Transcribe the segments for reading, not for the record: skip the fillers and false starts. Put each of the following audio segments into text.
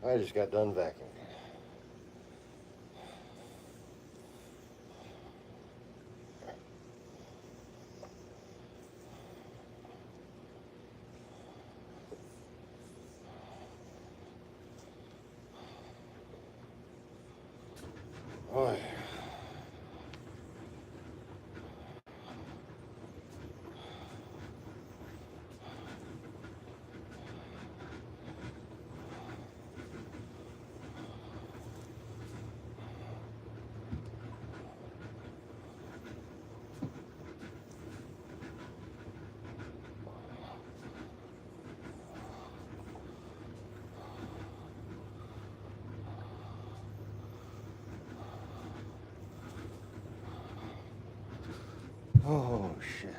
I just got done vacuuming. Oh, yeah. Oh, shit.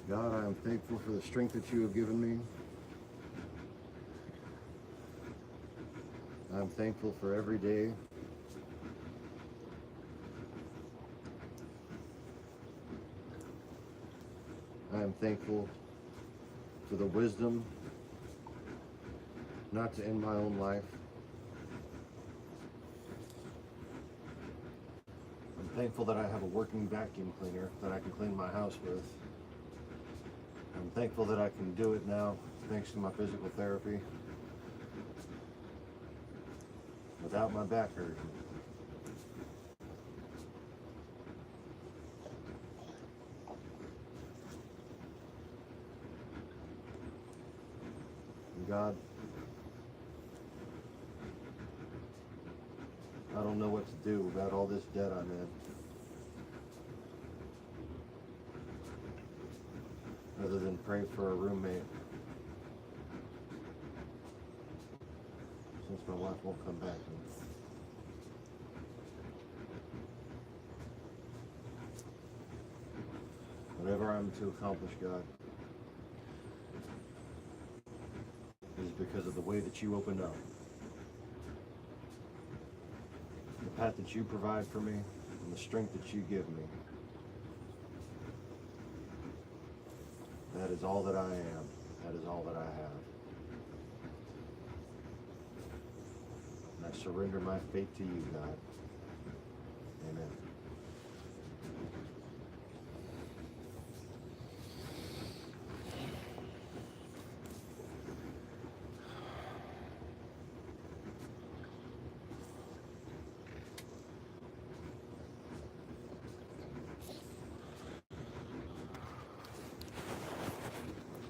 God, I am thankful for the strength that you have given me. I'm thankful for every day. I am thankful for the wisdom not to end my own life. I'm thankful that I have a working vacuum cleaner that I can clean my house with. I'm thankful that I can do it now thanks to my physical therapy without my back hurting. And God, I don't know what to do about all this debt I'm in, other than pray for a roommate, since my wife won't come back. Whatever I'm to accomplish, God, is because of the way that you open up, the path that you provide for me, and the strength that you give me. That is all that I am. That is all that I have. And I surrender my faith to you, God. Amen.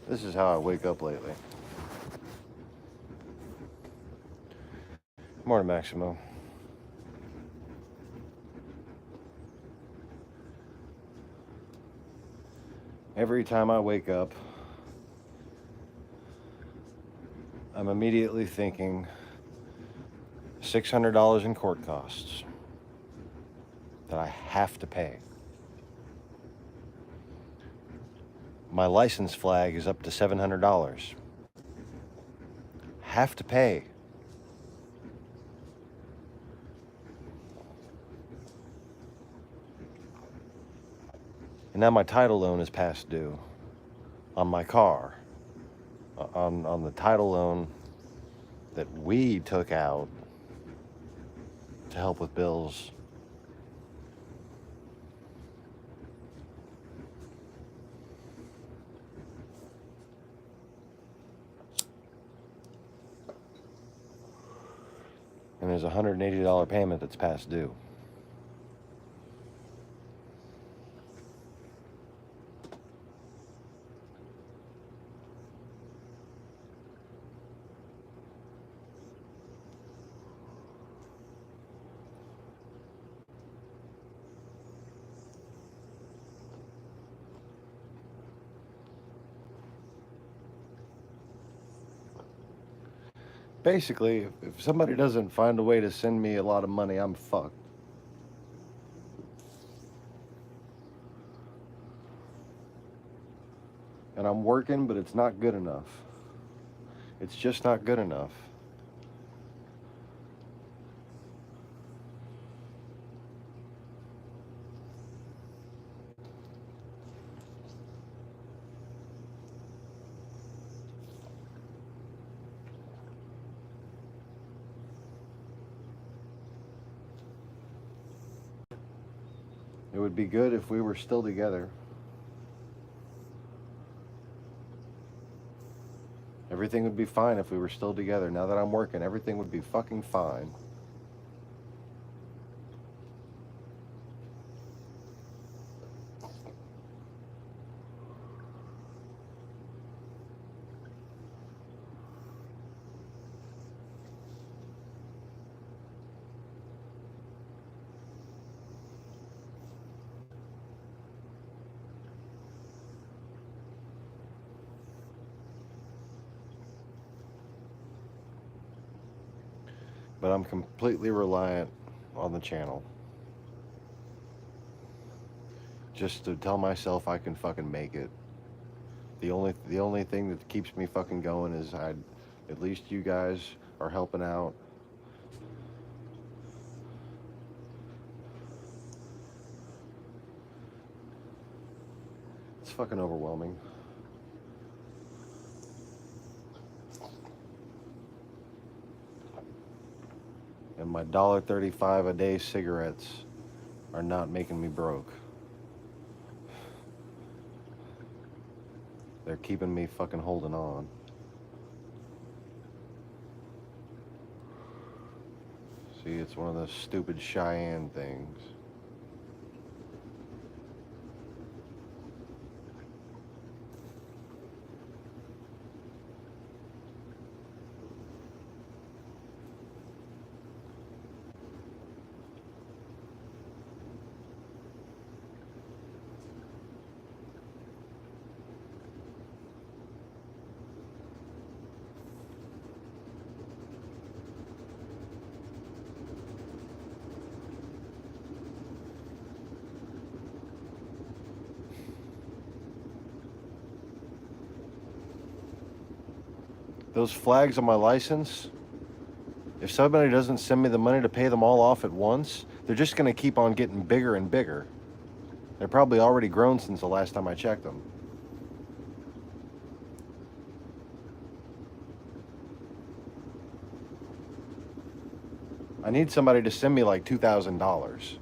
This is how I wake up lately. Morning, Maximo. Every time I wake up, I'm immediately thinking $600 in court costs that I have to pay. My license flag is up to $700. Have to pay. And now my title loan is past due on my car, on the title loan that we took out to help with bills. And there's a $180 payment that's past due. Basically, if somebody doesn't find a way to send me a lot of money, I'm fucked. And I'm working, but it's not good enough. It's just not good enough. It would be good if we were still together. Everything would be fine if we were still together. Now that I'm working, everything would be fucking fine. But I'm completely reliant on the channel. Just to tell myself I can fucking make it. The only thing that keeps me fucking going is at least you guys are helping out. It's fucking overwhelming. And my $1.35 a day cigarettes are not making me broke. They're keeping me fucking holding on. See, it's one of those stupid Cheyenne things. Those flags on my license, if somebody doesn't send me the money to pay them all off at once, they're just going to keep on getting bigger and bigger. They're probably already grown since the last time I checked them. I need somebody to send me like $2,000.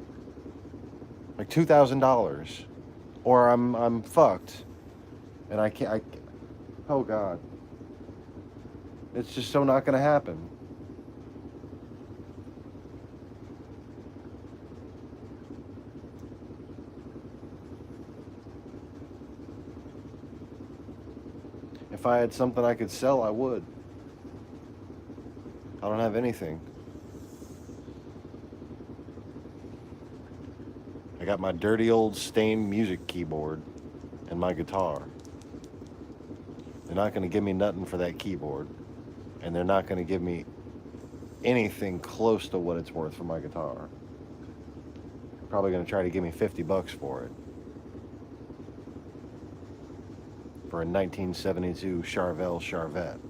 Like $2,000. Or I'm fucked. And I can't, oh God. It's just so not gonna happen. If I had something I could sell, I would. I don't have anything. I got my dirty old stained music keyboard and my guitar. They're not gonna give me nothing for that keyboard. And they're not gonna give me anything close to what it's worth for my guitar. Probably gonna try to give me $50 for it. For a 1972 Charvel Charvette.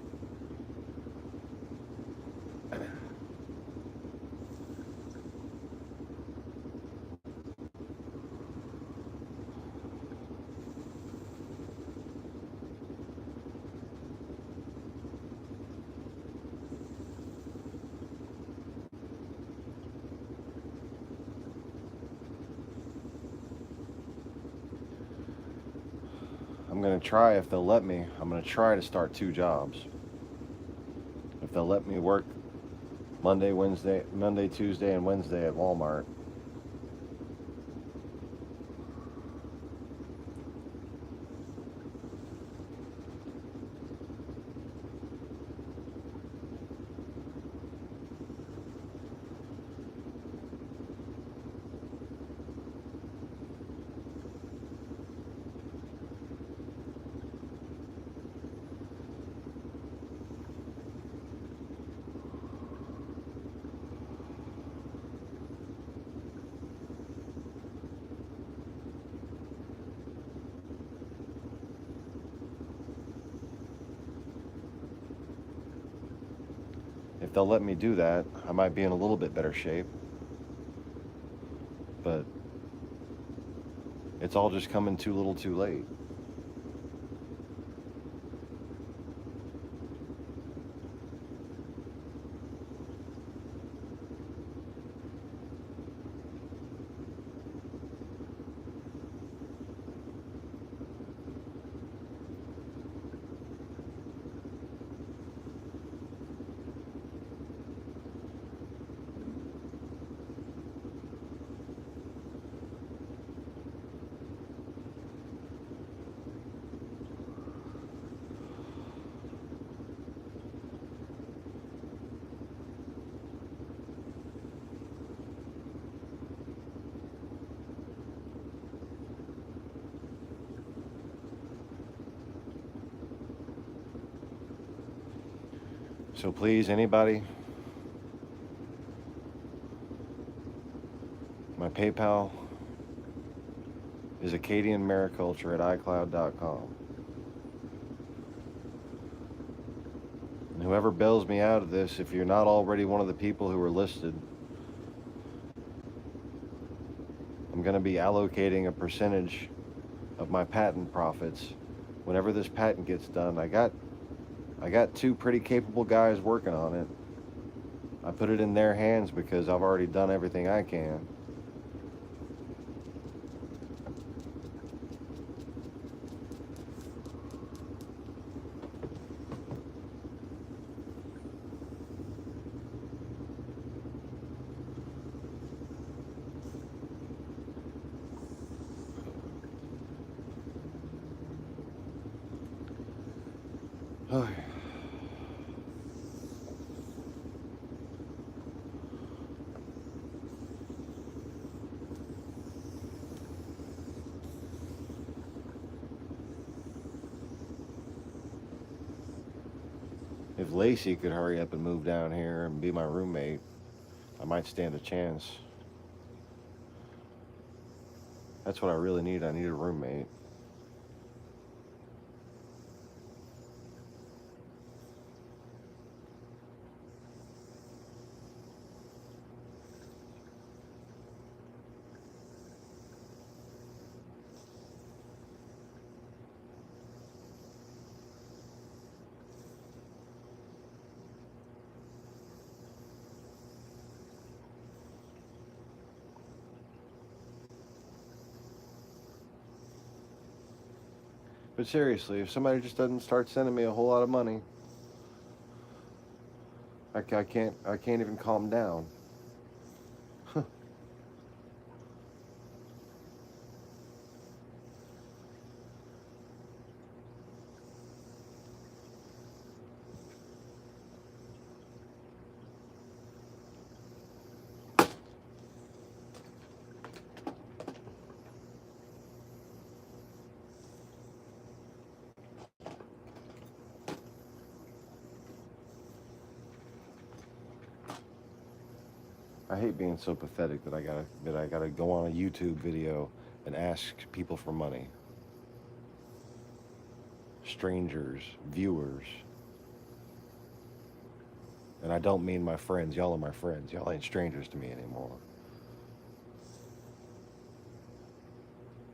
I'm gonna try, if they'll let me, I'm gonna try to start 2 jobs. If they'll let me work Monday, Tuesday, and Wednesday at Walmart. If they'll let me do that, I might be in a little bit better shape. But it's all just coming too little too late. So please, anybody, my PayPal is acadianmariculture@icloud.com. And whoever bails me out of this, if you're not already one of the people who are listed, I'm going to be allocating a percentage of my patent profits whenever this patent gets done. I got two pretty capable guys working on it. I put it in their hands because I've already done everything I can. If Lacey could hurry up and move down here and be my roommate, I might stand a chance. That's what I really need. I need a roommate. But seriously, if somebody just doesn't start sending me a whole lot of money, I can't even calm down. I hate being so pathetic that I gotta go on a YouTube video and ask people for money. Strangers, viewers. And I don't mean my friends. Y'all are my friends. Y'all ain't strangers to me anymore.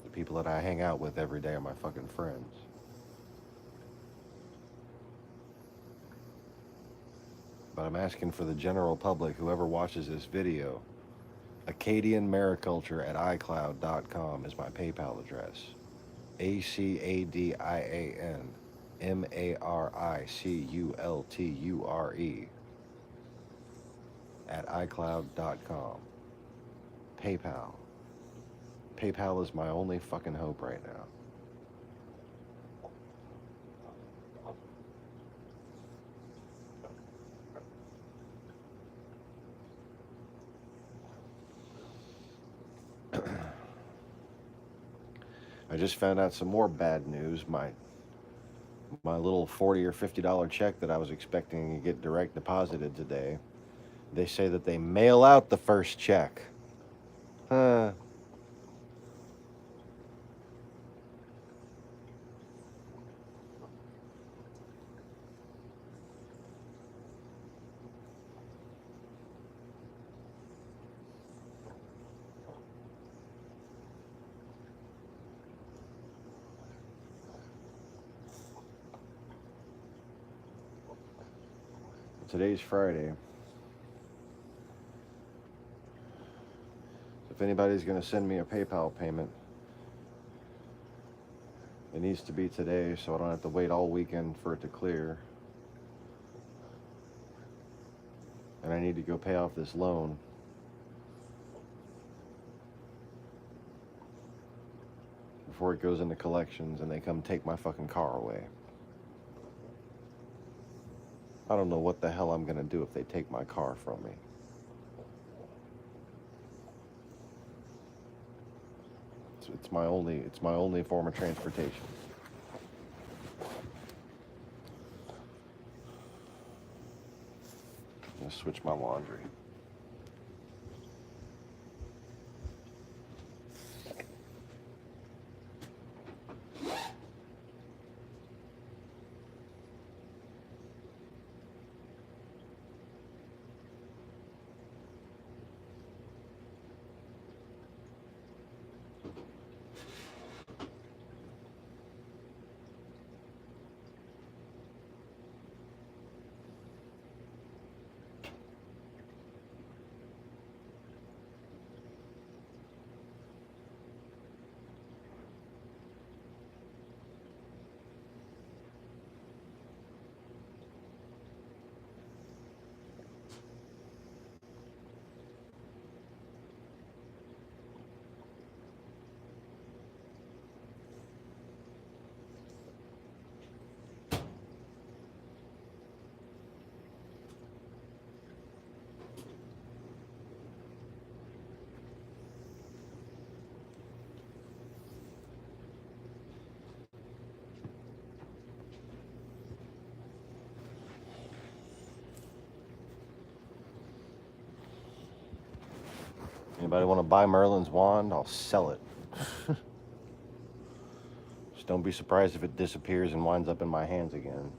The people that I hang out with every day are my fucking friends. But I'm asking for the general public, whoever watches this video, AcadianMariculture@icloud.com is my PayPal address. AcadianMariculture@icloud.com. PayPal. PayPal is my only fucking hope right now. I just found out some more bad news. My little $40 or $50 check that I was expecting to get direct deposited today, they say that they mail out the first check. Today's Friday. If anybody's going to send me a PayPal payment, it needs to be today so I don't have to wait all weekend for it to clear. And I need to go pay off this loan. Before it goes into collections and they come take my fucking car away. I don't know what the hell I'm gonna do if they take my car from me. It's my only form of transportation. I'm gonna switch my laundry. Anybody want to buy Merlin's wand? I'll sell it. Just don't be surprised if it disappears and winds up in my hands again.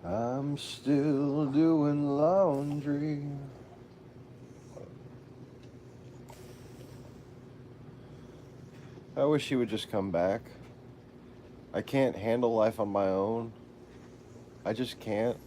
I'm still doing laundry. I wish he would just come back. I can't handle life on my own. I just can't.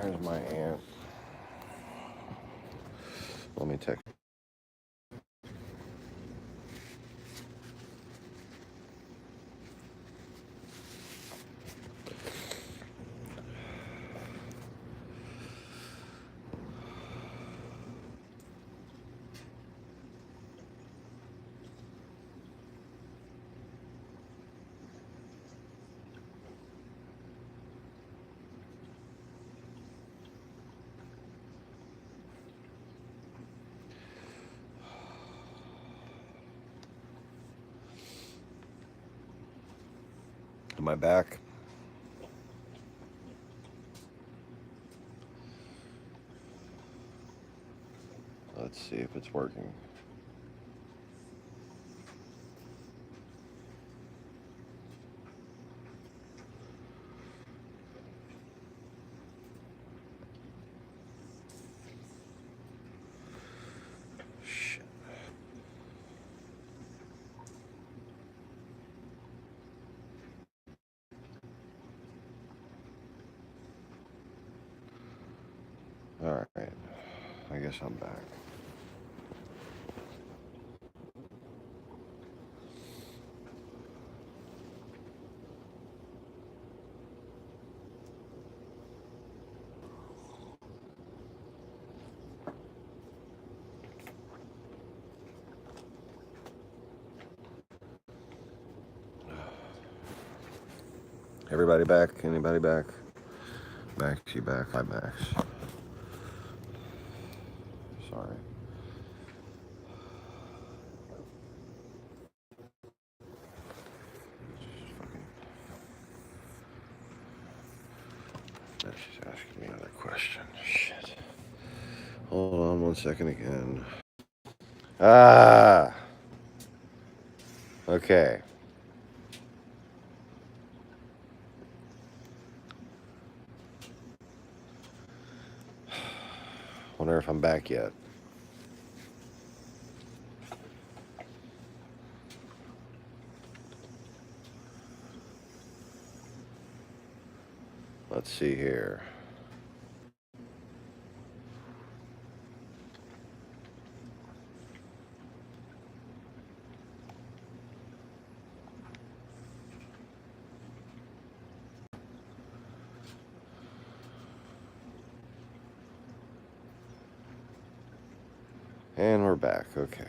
Here's my aunt. Let me text. Am I back? Let's see if it's working. Shit. All right. I guess I'm back. Everybody back? Anybody back? Max, you back? Hi, Max. Sorry. She's asking me another question. Shit. Hold on 1 second again. Ah. Okay. Wonder if I'm back yet. Let's see here. And we're back. Okay.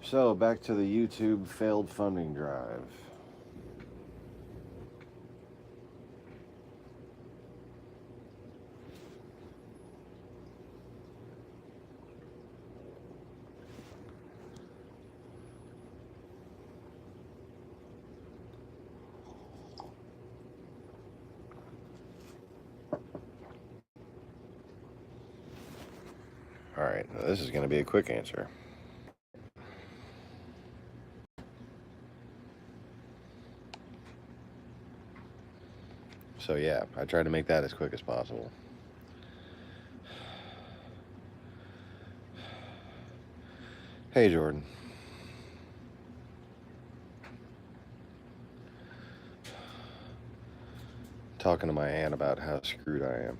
So, back to the YouTube failed funding drive. All right, now this is going to be a quick answer. So yeah, I tried to make that as quick as possible. Hey, Jordan. Talking to my aunt about how screwed I am.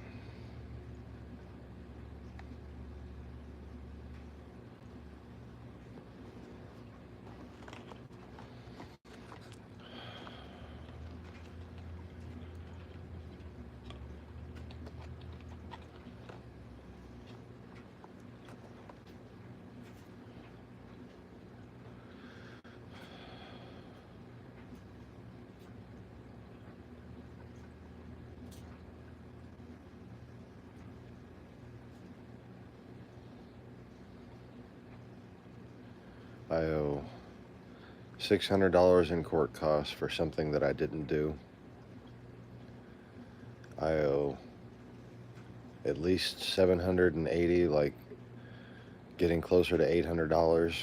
I owe $600 in court costs for something that I didn't do. I owe at least $780, like getting closer to $800.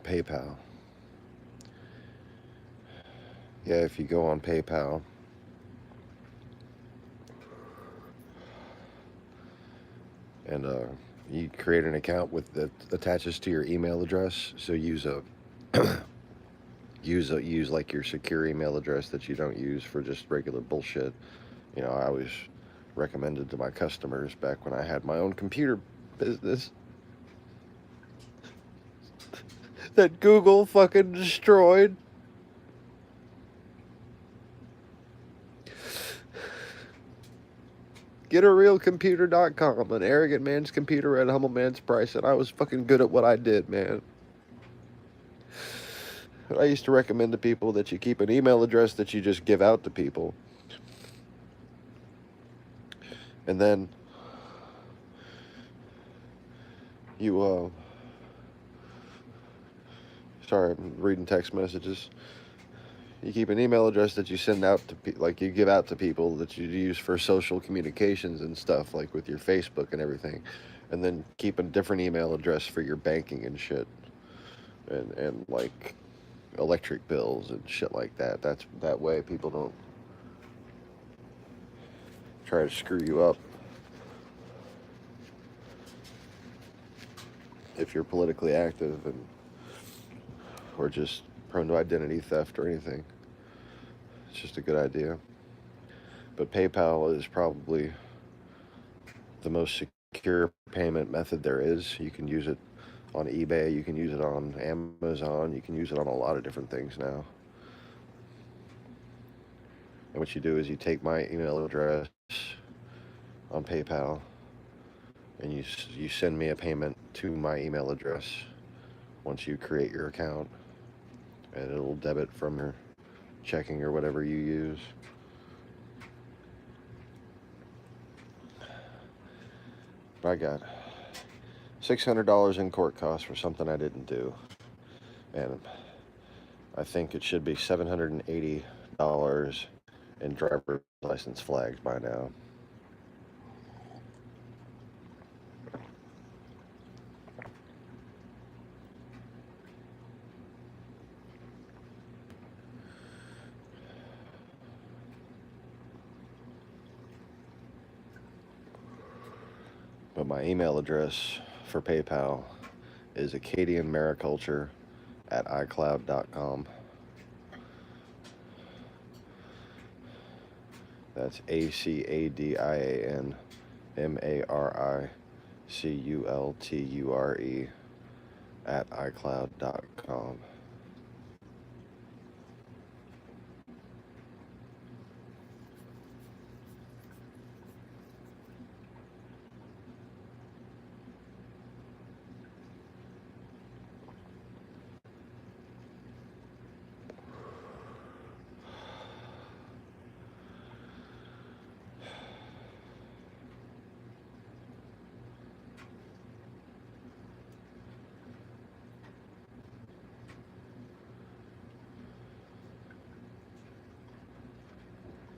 PayPal. Yeah, if you go on PayPal, and you create an account with that attaches to your email address. So use like your secure email address that you don't use for just regular bullshit. You know, I always recommended to my customers back when I had my own computer business that Google fucking destroyed. GetARealComputer.com, an arrogant man's computer at a humble man's price, and I was fucking good at what I did, man. I used to recommend to people that you keep an email address that you just give out to people. And then you, sorry, I'm reading text messages. You keep an email address that you send out to, like you give out to people that you use for social communications and stuff, like with your Facebook and everything. And then keep a different email address for your banking and shit. And like electric bills and shit like that. That's that way people don't try to screw you up. if you're politically active and or just prone to identity theft or anything. It's just a good idea. But PayPal is probably the most secure payment method there is. You can use it on eBay, you can use it on Amazon, you can use it on a lot of different things now. And what you do is you take my email address on PayPal and you send me a payment to my email address once you create your account, and it'll debit from your checking or whatever you use. But I got $600 in court costs for something I didn't do, and I think it should be $780 in driver's license flags by now. But my email address for PayPal is acadianmariculture@icloud.com. That's ACADIANMARICULTURE@icloud.com.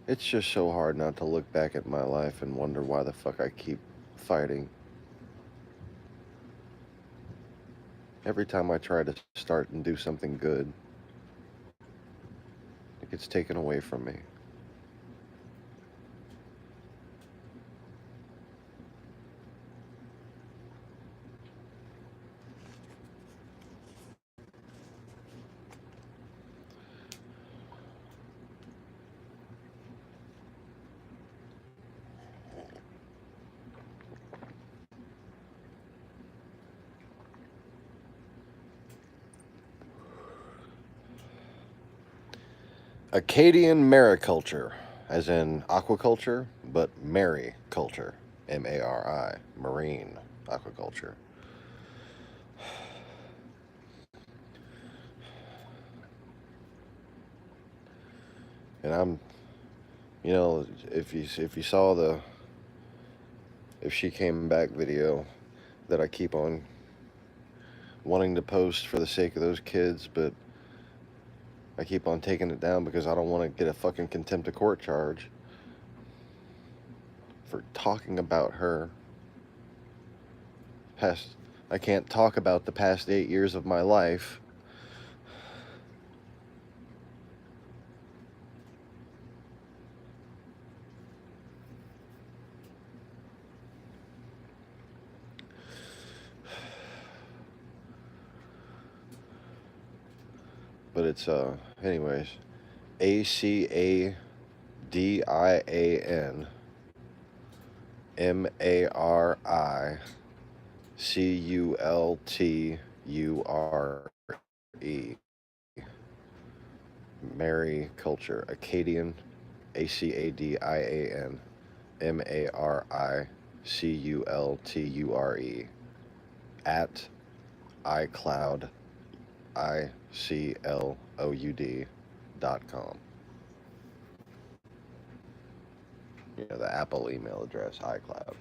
It's just so hard not to look back at my life and wonder why the fuck I keep fighting. Every time I try to start and do something good, it gets taken away from me. Acadian mariculture, as in aquaculture, but mariculture, M-A-R-I, marine aquaculture. And I'm, if you saw the If She Came Back video that I keep on wanting to post for the sake of those kids, but I keep on taking it down because I don't want to get a fucking contempt of court charge for talking about her. I can't talk about the past 8 years of my life. But it's, anyways, ACADIANMARICULTURE. Mariculture. Acadian, ACADIANMARICULTURE at iCloud, ICLOUD.com. The Apple email address, iCloud.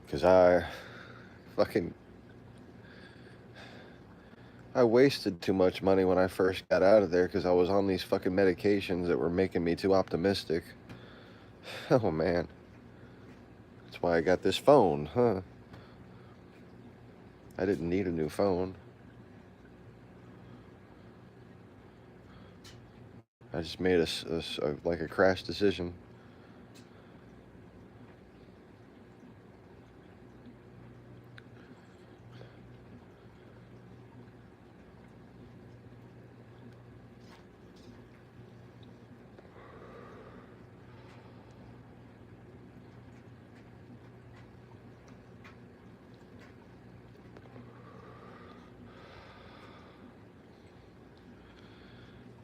Because I wasted too much money when I first got out of there because I was on these fucking medications that were making me too optimistic. Oh man. That's why I got this phone, huh? I didn't need a new phone. I just made like a crash decision.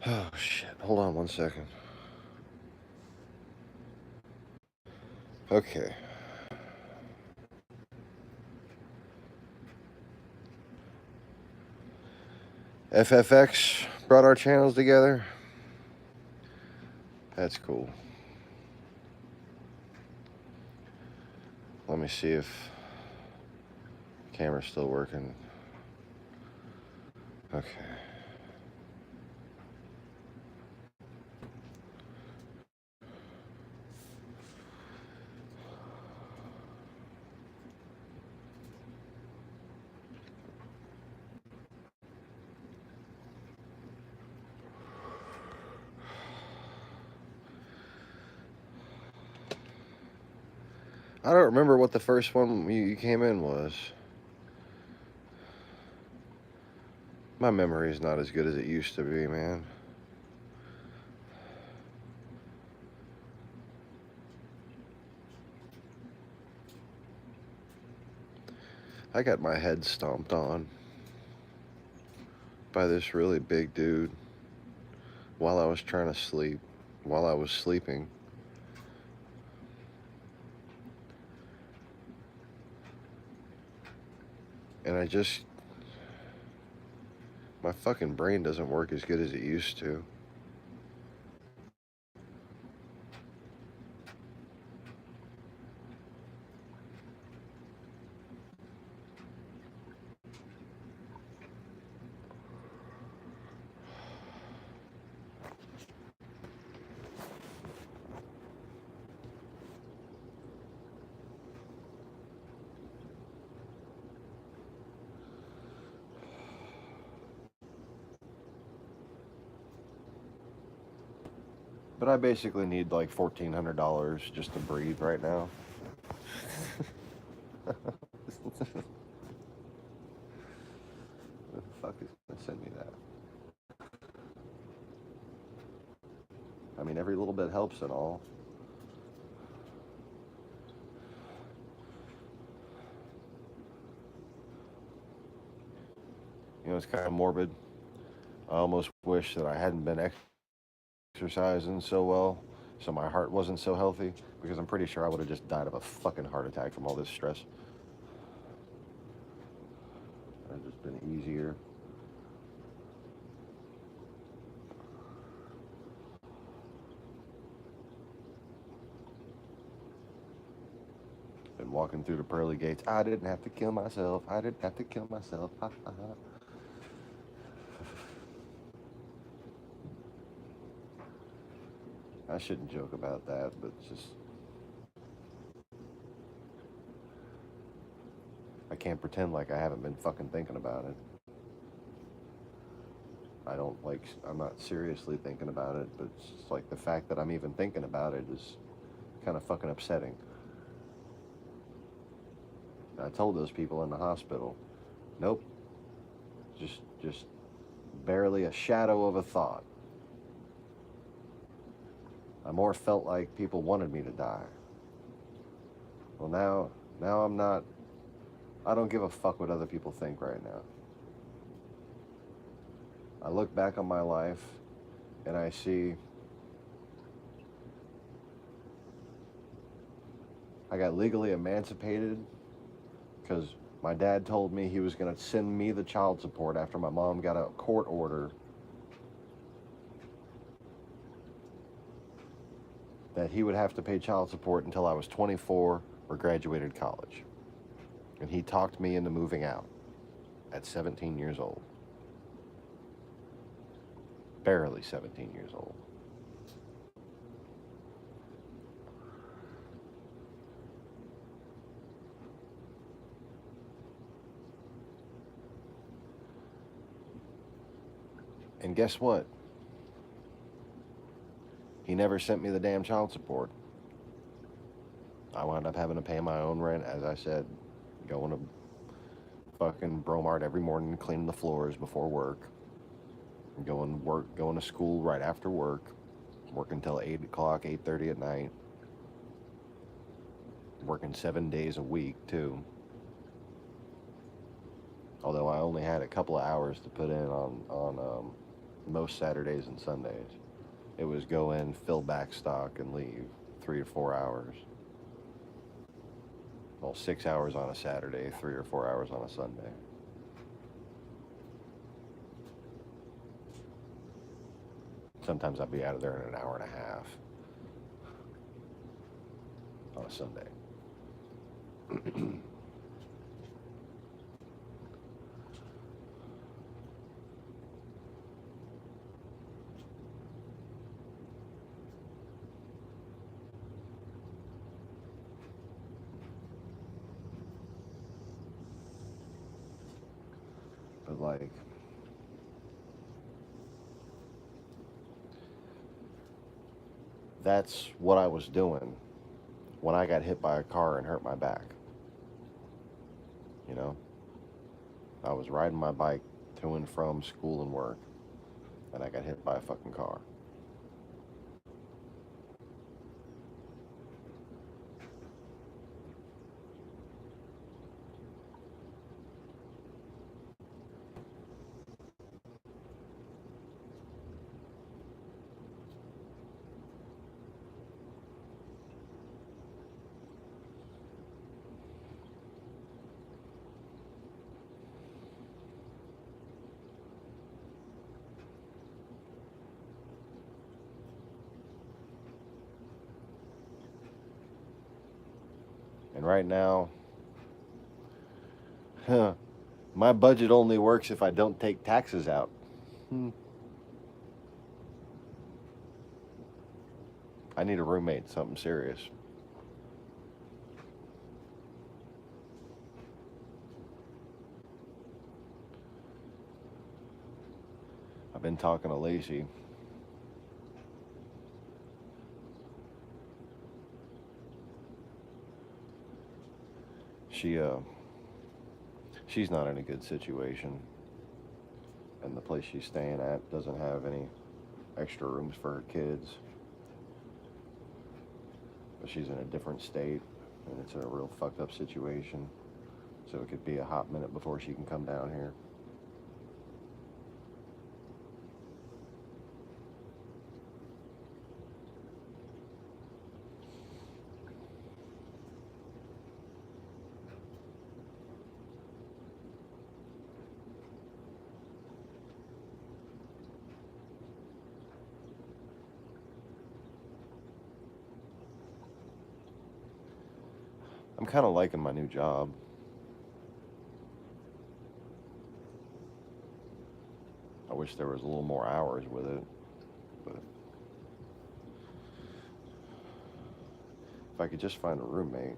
Oh shit! Hold on 1 second. Okay. FFX brought our channels together. That's cool. Let me see if the camera's still working. Okay. I don't remember what the first one you came in was. My memory is not as good as it used to be, man. I got my head stomped on by this really big dude while I was trying to sleep, while I was sleeping. And my fucking brain doesn't work as good as it used to. But I basically need like $1,400 just to breathe right now. Who the fuck is gonna send me that? I mean, every little bit helps and all. You know, it's kind of morbid. I almost wish that I hadn't been exercising so well, so my heart wasn't so healthy, because I'm pretty sure I would have just died of a fucking heart attack from all this stress. It's just been easier. Been walking through the pearly gates. I didn't have to kill myself. I didn't have to kill myself. Ha, ha, ha. I shouldn't joke about that, but it's just, I can't pretend like I haven't been fucking thinking about it. I'm not seriously thinking about it, but it's just like the fact that I'm even thinking about it is kind of fucking upsetting. I told those people in the hospital, nope, just barely a shadow of a thought. I more felt like people wanted me to die. Well, now I'm not, I don't give a fuck what other people think right now. I look back on my life and I see I got legally emancipated because my dad told me he was going to send me the child support after my mom got a court order that he would have to pay child support until I was 24 or graduated college. And he talked me into moving out at 17 years old. Barely 17 years old. And guess what? never sent me the damn child support. I wound up having to pay my own rent, as I said, going to fucking Bromart every morning, cleaning the floors before work, going to school right after work, working until 8 o'clock, 8:30 at night, working 7 days a week too. Although I only had a couple of hours to put in on most Saturdays and Sundays. It was go in, fill back stock, and leave 3 to 4 hours. Well, 6 hours on a Saturday, 3 or 4 hours on a Sunday. Sometimes I'd be out of there in an hour and a half on a Sunday. But like, that's what I was doing when I got hit by a car and hurt my back. You know, I was riding my bike to and from school and work, and I got hit by a fucking car. And right now, my budget only works if I don't take taxes out. I need a roommate, something serious. I've been talking to Lacey. She she's not in a good situation, and the place she's staying at doesn't have any extra rooms for her kids. But she's in a different state, and it's in a real fucked up situation. So it could be a hot minute before she can come down here. I'm kind of liking my new job. I wish there was a little more hours with it, but if I could just find a roommate,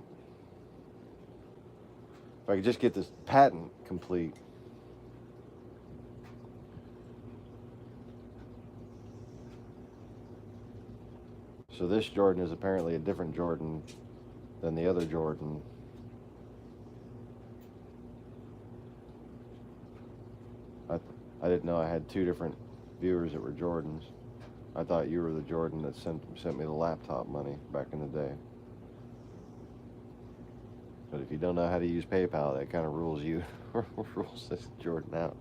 if I could just get this patent complete. So this Jordan is apparently a different Jordan than the other Jordan. I didn't know I had two different viewers that were Jordans. I thought you were the Jordan that sent me the laptop money back in the day. But if you don't know how to use PayPal, that kind of rules you, rules this Jordan out.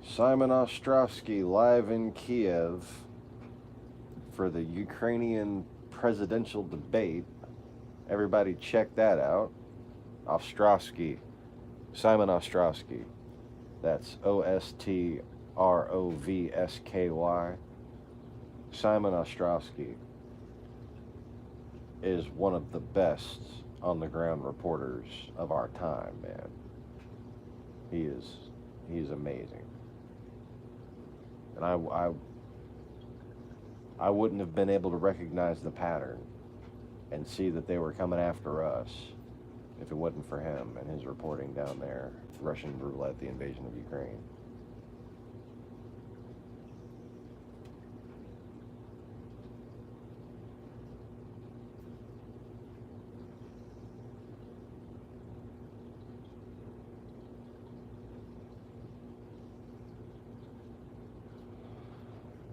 Simon Ostrowski live in Kiev for the Ukrainian presidential debate. Everybody check that out. Ostrowski. Simon Ostrowski. That's Ostrovsky. Simon Ostrowski is one of the best on the ground reporters of our time, man. He is he's amazing. And I wouldn't have been able to recognize the pattern and see that they were coming after us if it wasn't for him and his reporting down there, Russian roulette, the invasion of Ukraine.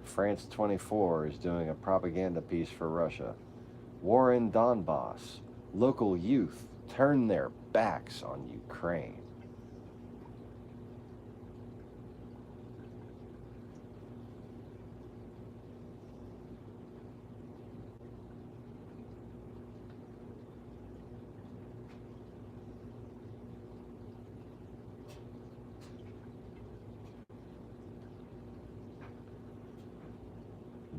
France 24 is doing a propaganda piece for Russia. War in Donbass. Local youth turn their backs on Ukraine.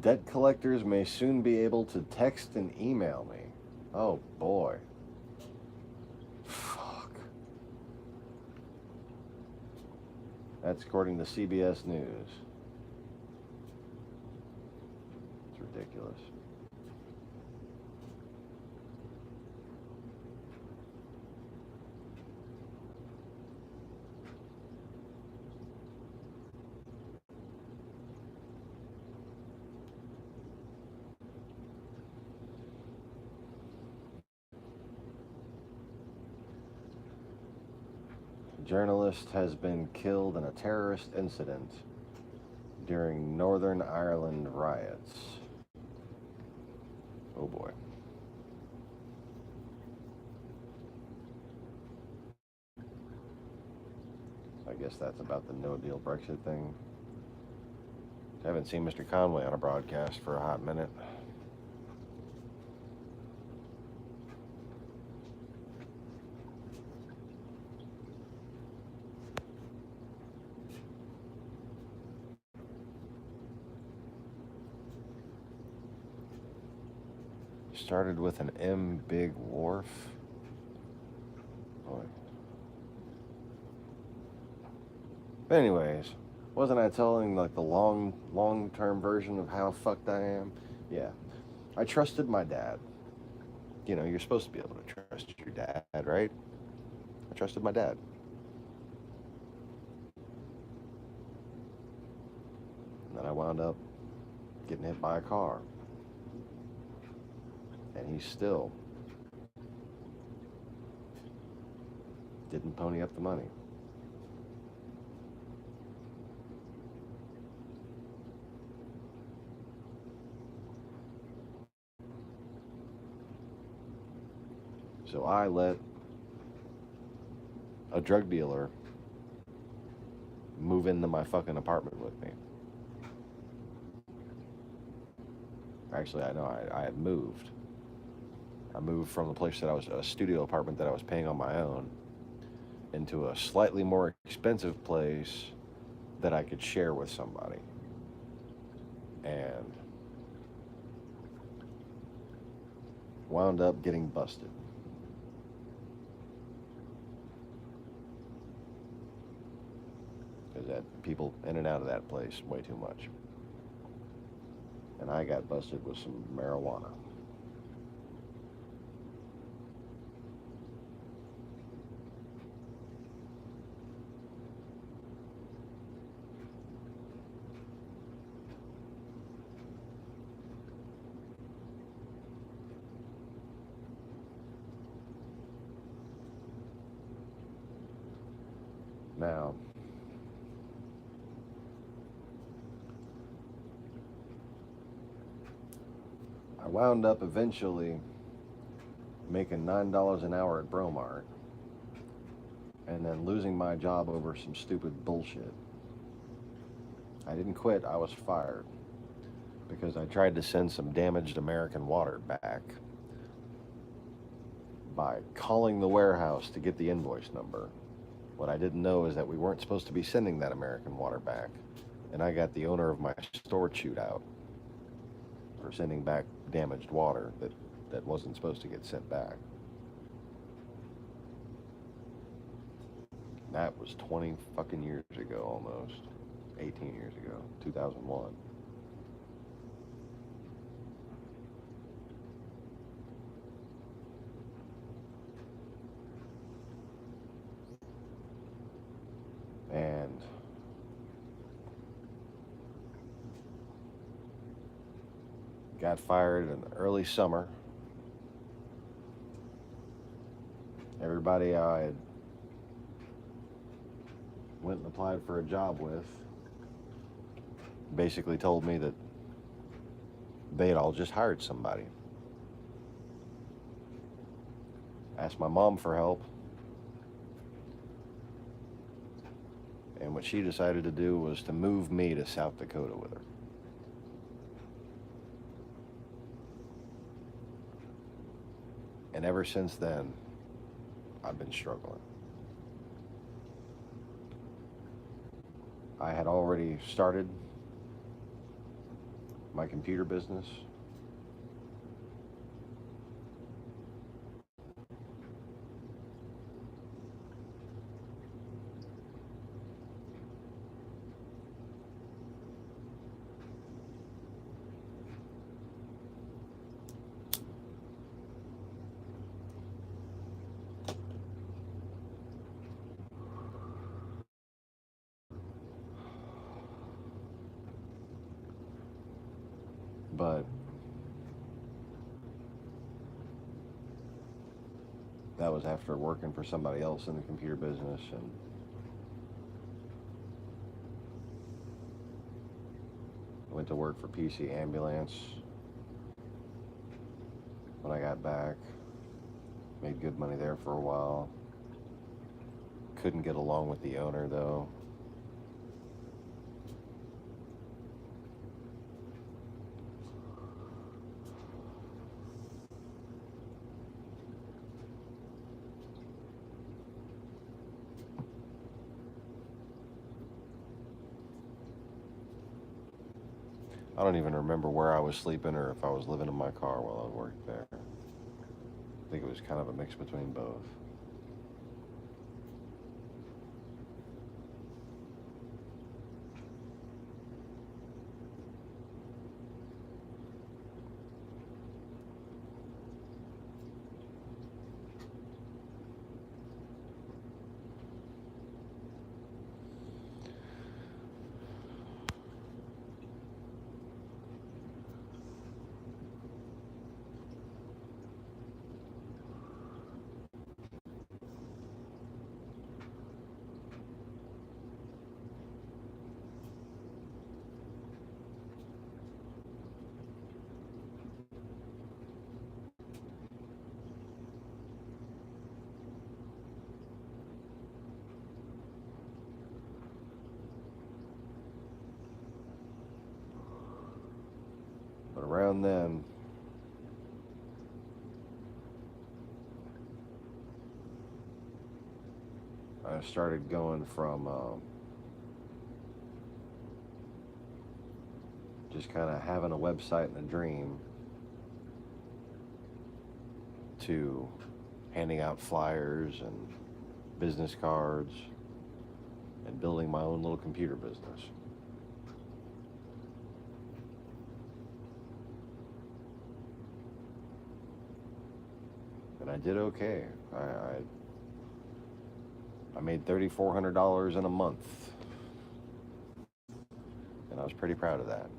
Debt collectors may soon be able to text and email me. Oh boy. Fuck. That's according to CBS News. It's ridiculous. Journalist has been killed in a terrorist incident during Northern Ireland riots. Oh boy. I guess that's about the no deal Brexit thing. I haven't seen Mr. Conway on a broadcast for a hot minute. Started with an M Big Wharf. Boy. But anyways, wasn't I telling like the long-term version of how fucked I am? Yeah. I trusted my dad. You know, you're supposed to be able to trust your dad, right? I trusted my dad. And then I wound up getting hit by a car. And he still didn't pony up the money. So I let a drug dealer move into my fucking apartment with me. Actually, I know I had moved. I moved from the place that I was, a studio apartment that I was paying on my own, into a slightly more expensive place that I could share with somebody. And wound up getting busted. Because that people in and out of that place way too much. And I got busted with some marijuana. Now, I wound up eventually making $9 an hour at Bromart and then losing my job over some stupid bullshit. I didn't quit, I was fired because I tried to send some damaged American water back by calling the warehouse to get the invoice number. What I didn't know is that we weren't supposed to be sending that American water back, and I got the owner of my store chewed out for sending back damaged water that wasn't supposed to get sent back. That was 20 fucking years ago almost. 18 years ago, 2001. And got fired in the early summer. Everybody I had went and applied for a job with basically told me that they had all just hired somebody. Asked my mom for help. And what she decided to do was to move me to South Dakota with her. And ever since then, I've been struggling. I had already started my computer business. But that was after working for somebody else in the computer business, and went to work for PC Ambulance when I got back. Made good money there for a while. Couldn't get along with the owner though. I don't even remember where I was sleeping or if I was living in my car while I worked there. I think it was kind of a mix between both. But around then, I started going from just kind of having a website and a dream to handing out flyers and business cards and building my own little computer business. And I did okay. I made $3,400 in a month, and I was pretty proud of that.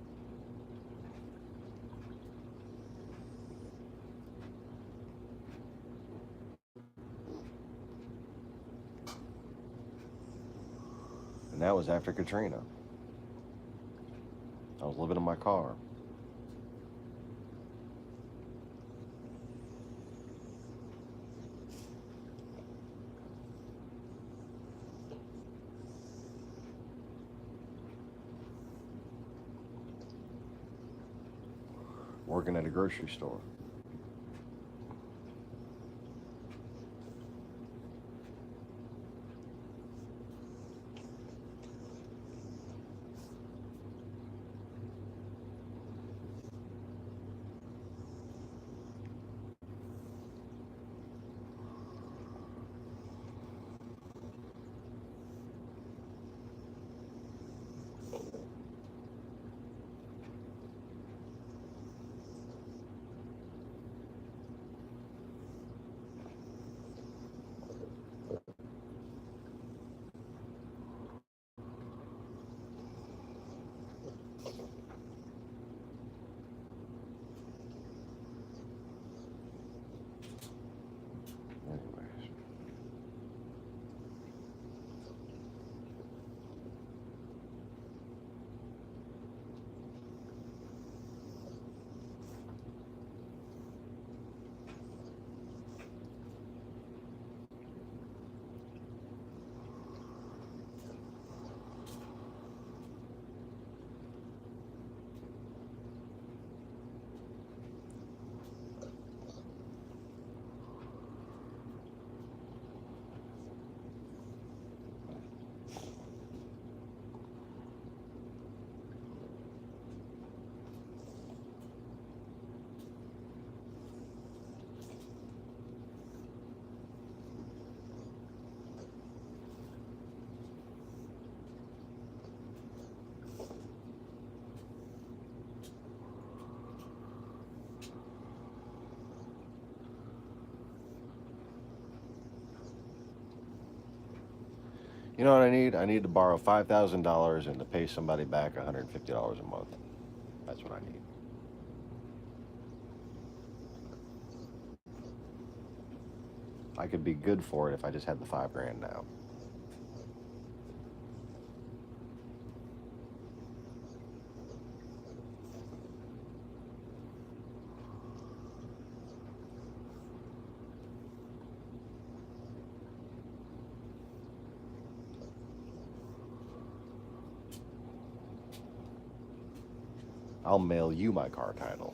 And that was after Katrina. I was living in my car. Working at a grocery store. You know what I need? I need to borrow $5,000 and to pay somebody back $150 a month. That's what I need. I could be good for it if I just had the 5 grand now. I'll mail you my car title.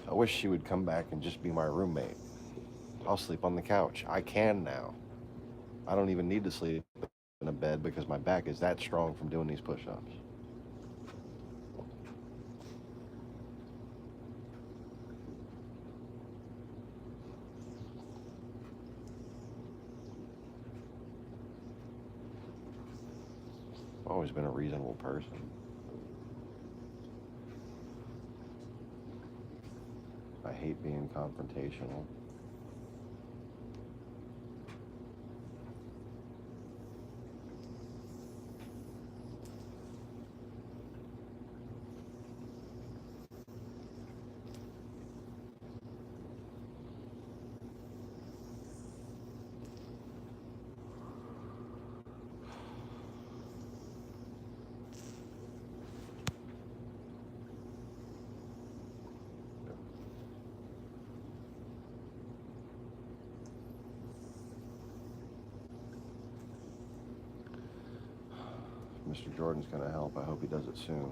I wish she would come back and just be my roommate. I'll sleep on the couch. I can now. I don't even need to sleep in a bed because my back is that strong from doing these push ups. I've always been a reasonable person. I hate being confrontational. Mr. Jordan's going to help. I hope he does it soon.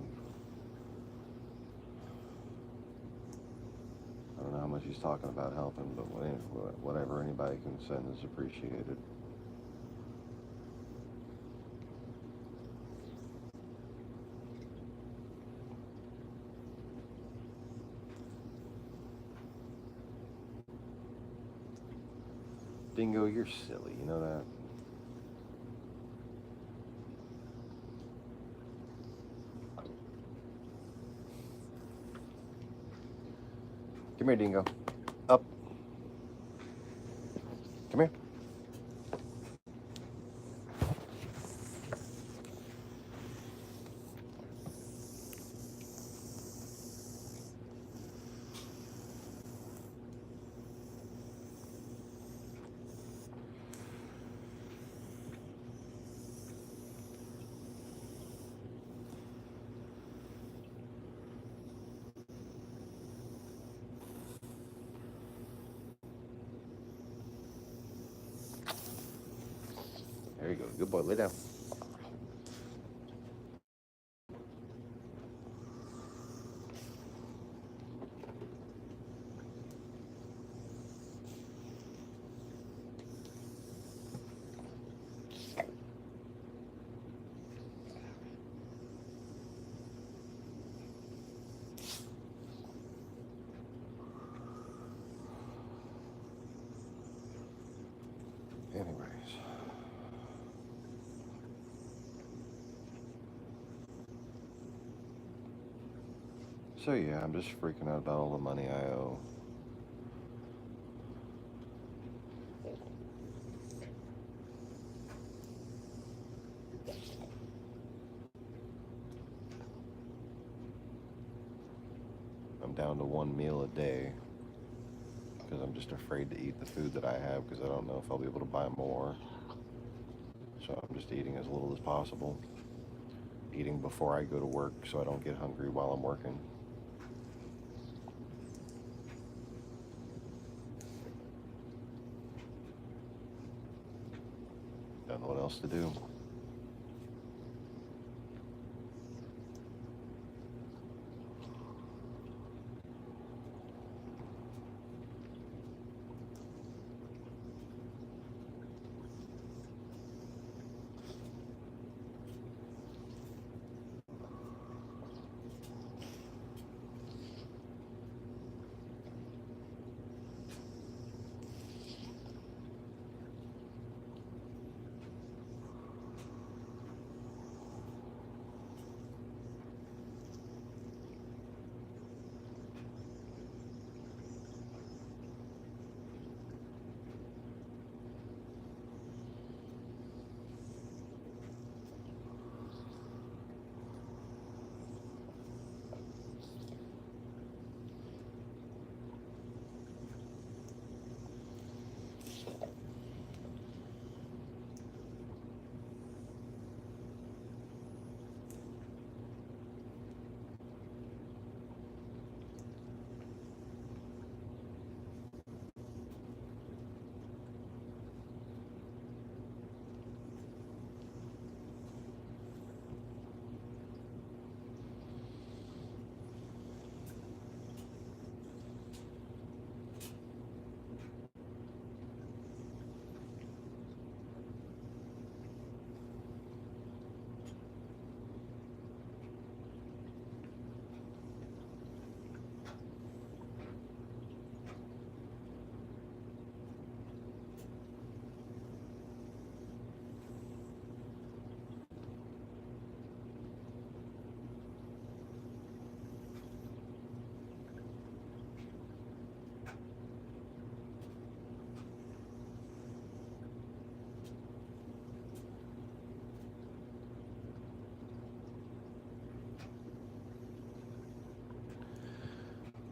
I don't know how much he's talking about helping, but whatever anybody can send is appreciated. Dingo, you're silly. You know that? Come here, Dingo. Up. Come here. There you go. Good boy. Lay down. Anyways. So yeah, I'm just freaking out about all the money I owe. I'm down to one meal a day because I'm just afraid to eat the food that I have because I don't know if I'll be able to buy more. So I'm just eating as little as possible. Eating before I go to work so I don't get hungry while I'm working. Don't know what else to do.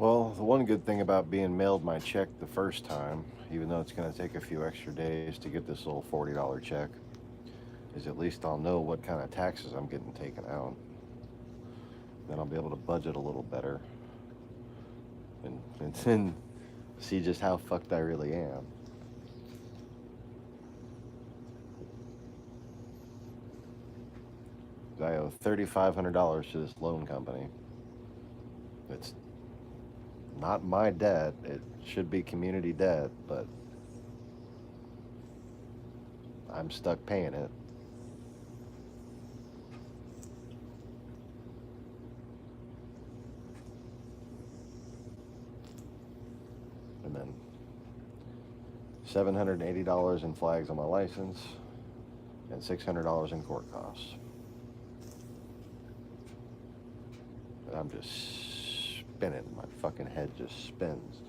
Well, the one good thing about being mailed my check the first time, even though it's going to take a few extra days to get this little $40 check, is at least I'll know what kind of taxes I'm getting taken out. Then I'll be able to budget a little better and then see just how fucked I really am. I owe $3,500 to this loan company. It's not my debt. It should be community debt, but I'm stuck paying it. And then $780 in flags on my license and $600 in court costs. And I'm just spinning. My fucking head just spins,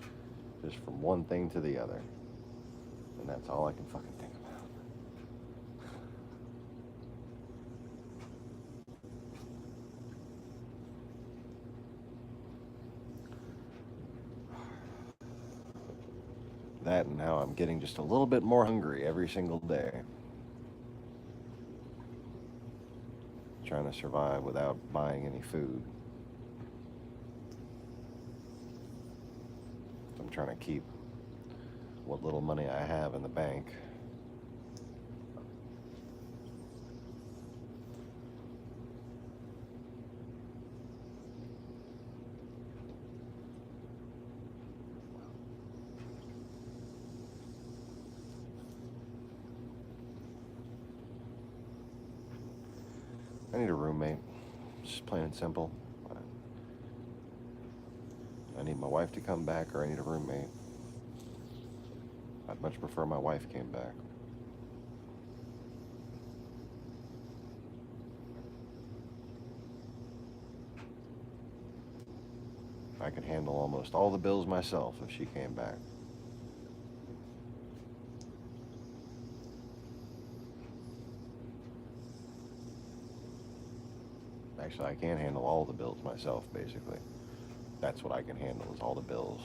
just from one thing to the other. And that's all I can fucking think about. That and how I'm getting just a little bit more hungry every single day. Trying to survive without buying any food. I'm trying to keep what little money I have in the bank. I need a roommate, just plain and simple. I need my wife to come back, or I need a roommate. I'd much prefer my wife came back. I could handle almost all the bills myself if she came back. Actually, I can't handle all the bills myself, basically. That's what I can handle, is all the bills.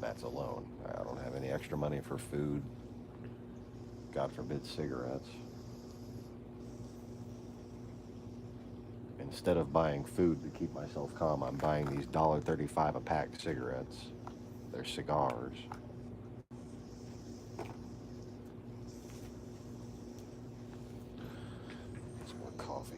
That's alone. I don't have any extra money for food. God forbid cigarettes. Instead of buying food to keep myself calm, I'm buying these $1.35 a pack cigarettes. They're cigars. Some more coffee.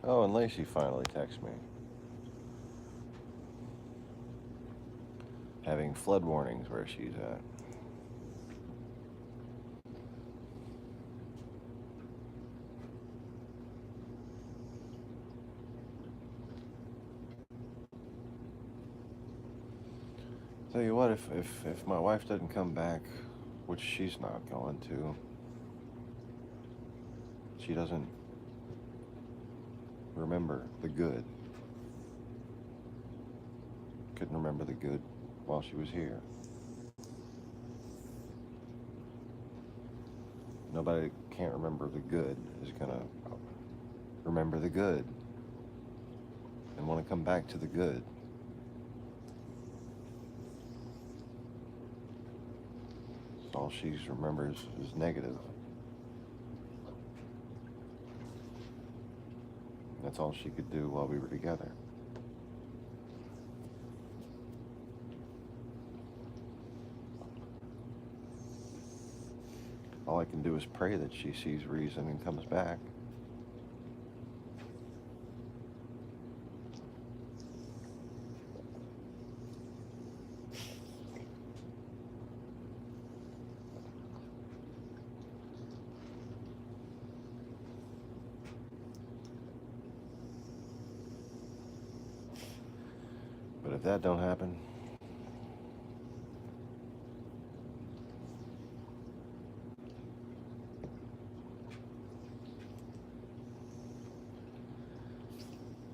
Oh, and Lacey finally texted me. Having flood warnings where she's at. Tell you what, if my wife doesn't come back, which she's not going to, she doesn't remember the good. couldn't remember the good while she was here. Nobody that can't remember the good is going to remember the good and want to come back to the good. All she remembers is negative. That's all she could do while we were together. All I can do is pray that she sees reason and comes back. But if that don't happen,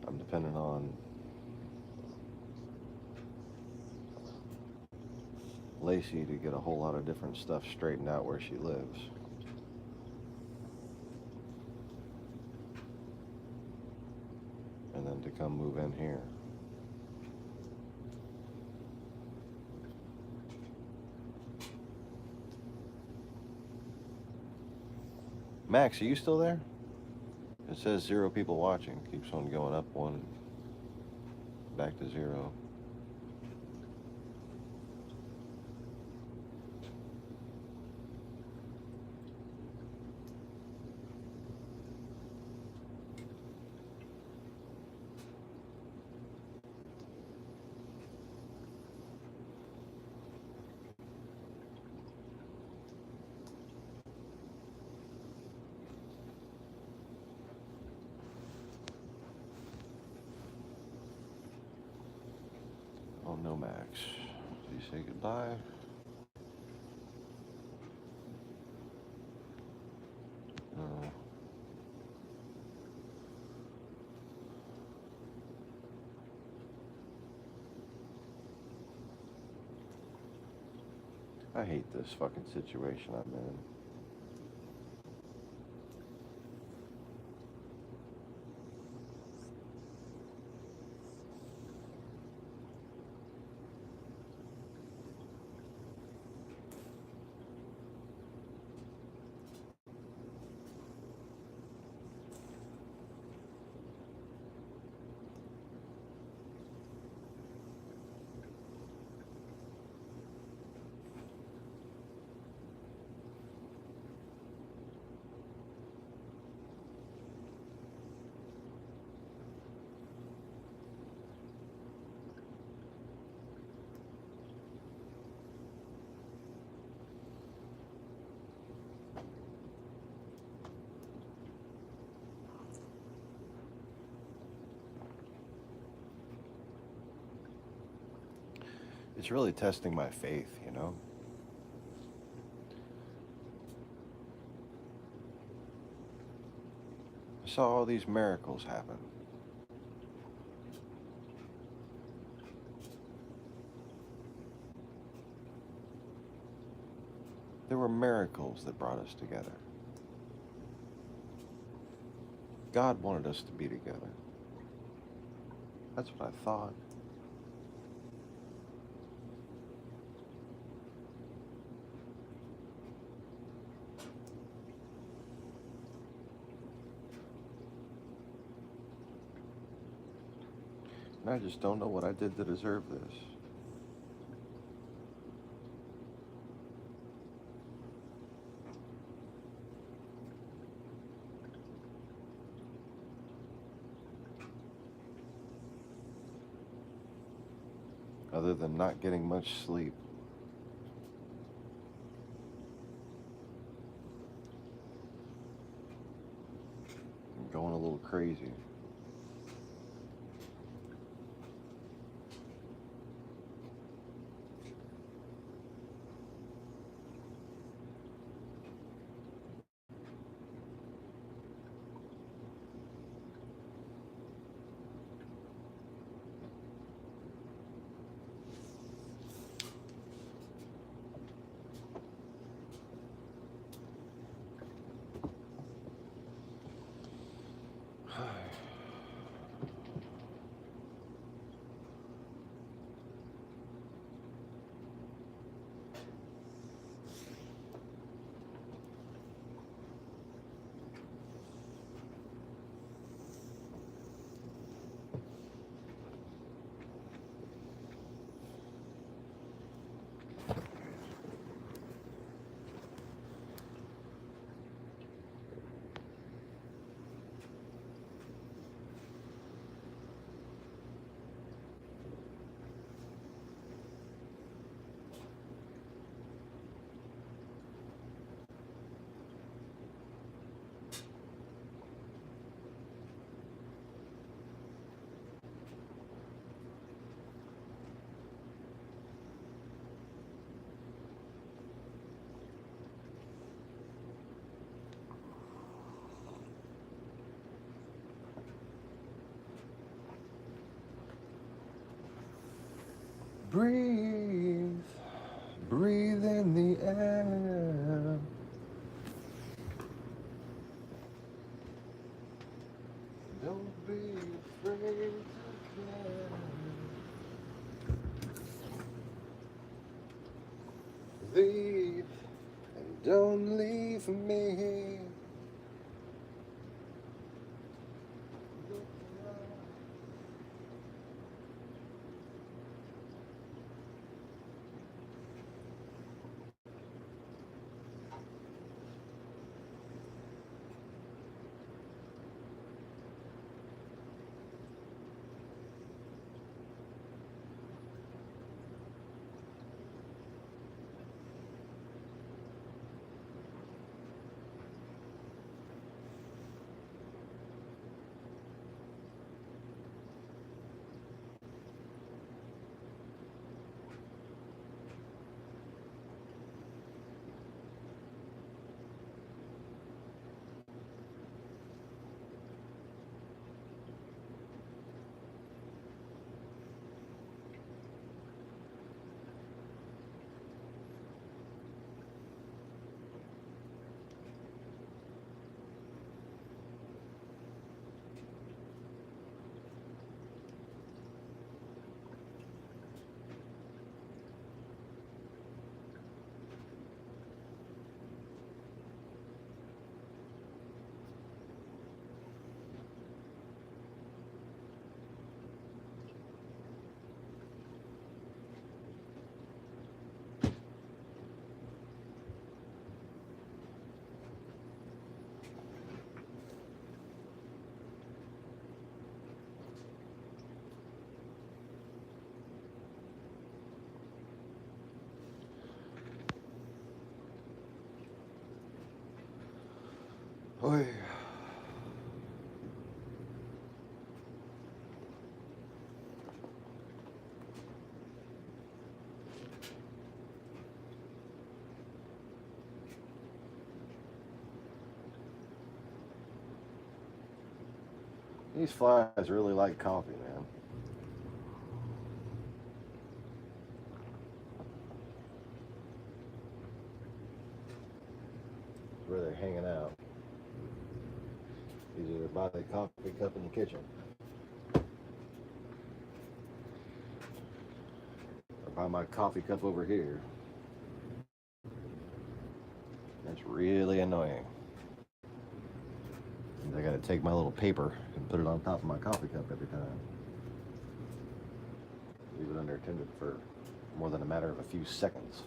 I'm depending on Lacey to get a whole lot of different stuff straightened out where she lives. And then to come move in here. Max, are you still there? It says 0 people watching. Keeps on going up 1, back to 0. Oh no, Max. Did you say goodbye? No. I hate this fucking situation I'm in. It's really testing my faith, you know? I saw all these miracles happen. There were miracles that brought us together. God wanted us to be together. That's what I thought. And I just don't know what I did to deserve this. Other than not getting much sleep. And going a little crazy. Breathe, breathe in the air. Don't be afraid to care. Leave and don't leave me. Oy. These flies really like coffee, man. Where they're hanging out. Either by the coffee cup in the kitchen, or by my coffee cup over here. That's really annoying. I gotta take my little paper and put it on top of my coffee cup every time. Leave it unattended for more than a matter of a few seconds.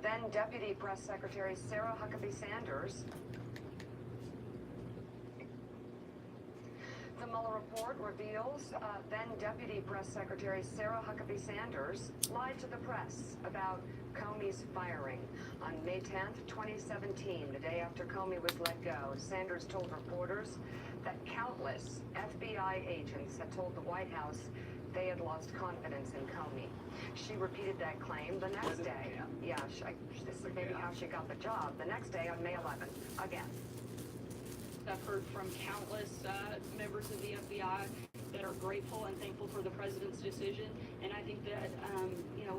Then Deputy Press Secretary Sarah Huckabee Sanders. The Mueller report reveals then Deputy Press Secretary Sarah Huckabee Sanders lied to the press about Comey's firing. On May 10th, 2017, the day after Comey was let go, Sanders told reporters that countless FBI agents had told the White House they had lost confidence in Comey. She repeated that claim the next day. Yeah, this is maybe how she got the job. The next day on May 11th, again. I've heard from countless members of the FBI that are grateful and thankful for the president's decision. And I think that,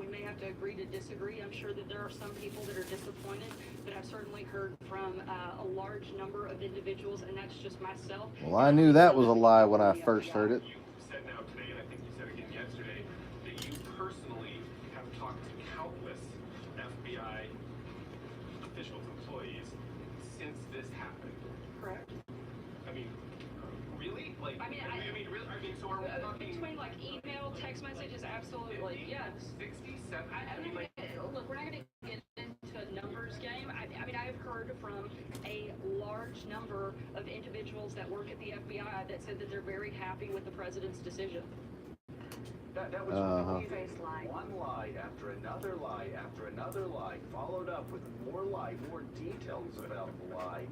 we may have to agree to disagree. I'm sure that there are some people that are disappointed, but I've certainly heard from a large number of individuals, and that's just myself. Well, I knew that was a lie when I first heard it. You said now today, and I think you said again yesterday, that you personally have have talked to countless FBI officials, employees, since this happened. Correct. I mean, really? Like, I mean, really? I mean, so are we talking between like email, text messages, absolutely, yes. 60, 70? I mean, look, we're not going to get into a numbers game. I mean, I've heard from a large number of individuals that work at the FBI that said that they're very happy with the president's decision. That was one lie after another lie after another lie, followed up with more details about the lie,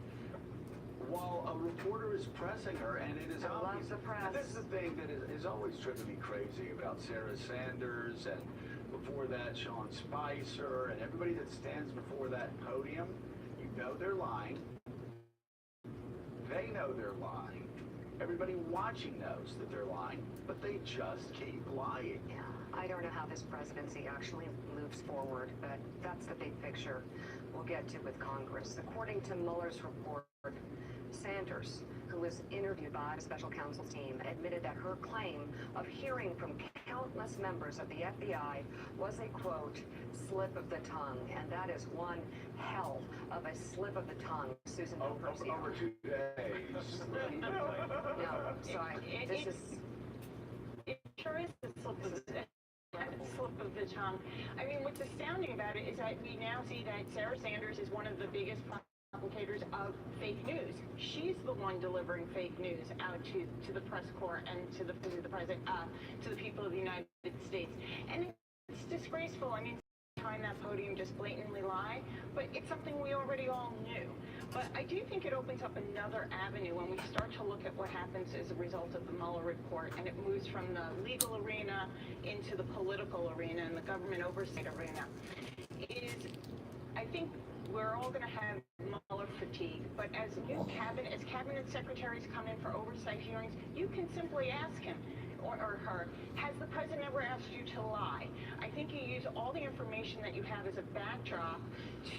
while a reporter is pressing her, and it is obvious. And this is the thing that is always driven me crazy about Sarah Sanders, and before that, Sean Spicer, and everybody that stands before that podium. You know they're lying. They know they're lying. Everybody watching knows that they're lying, but they just keep lying. Yeah, I don't know how this presidency actually moves forward, but that's the big picture we'll get to with Congress. According to Mueller's report, Sanders, who was interviewed by the special counsel's team, admitted that her claim of hearing from countless members of the FBI was a, quote, slip of the tongue. And that is one hell of a slip of the tongue, Susan Ambrosio. Over 2 days. No, sorry. It sure is a slip of the tongue. I mean, what's astounding about it is that we now see that Sarah Sanders is one of the biggest publicators of fake news. She's the one delivering fake news out to the press corps and to the president, to the people of the United States. And it's disgraceful. I mean, behind that podium just blatantly lie, but it's something we already all knew. But I do think it opens up another avenue when we start to look at what happens as a result of the Mueller report, and it moves from the legal arena into the political arena and the government oversight arena. I think we're all going to have Mueller fatigue, but as cabinet secretaries come in for oversight hearings, you can simply ask him or her, has the president ever asked you to lie? I think you use all the information that you have as a backdrop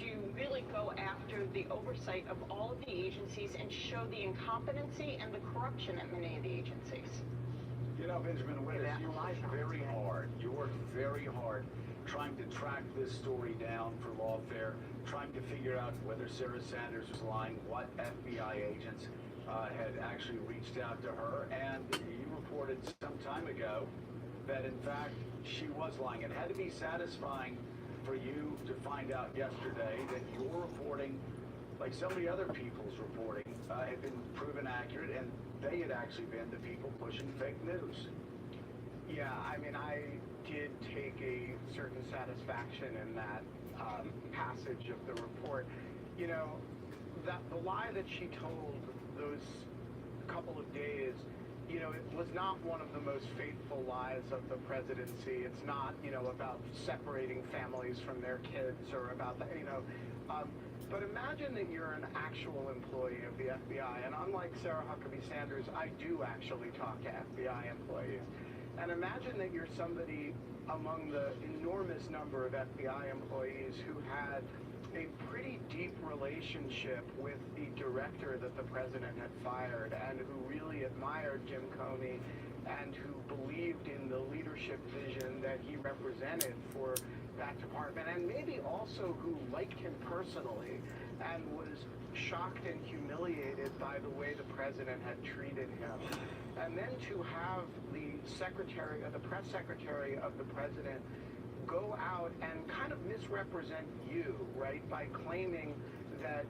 to really go after the oversight of all of the agencies and show the incompetency and the corruption at many of the agencies. You know, Benjamin Wittes, you worked very hard. You worked very hard trying to track this story down for Lawfare, trying to figure out whether Sarah Sanders was lying, what FBI agents had actually reached out to her, and you reported some time ago that in fact she was lying. It had to be satisfying for you to find out yesterday that your reporting, like so many other people's reporting, had been proven accurate, and they had actually been the people pushing fake news. Yeah, I mean, I did take a certain satisfaction in that passage of the report. You know, that the lie that she told those couple of days, you know, it was not one of the most faithful lies of the presidency. It's not, you know, about separating families from their kids or about the, you know, but imagine that you're an actual employee of the FBI, and unlike Sarah Huckabee Sanders, I do actually talk to FBI employees. And imagine that you're somebody among the enormous number of FBI employees who had a pretty deep relationship with the director that the president had fired, and who really admired Jim Comey, and who believed in the leadership vision that he represented for that department, and maybe also who liked him personally and was shocked and humiliated by the way the president had treated him. And then to have the secretary, or the press secretary of the president, go out and kind of misrepresent you, right, by claiming that,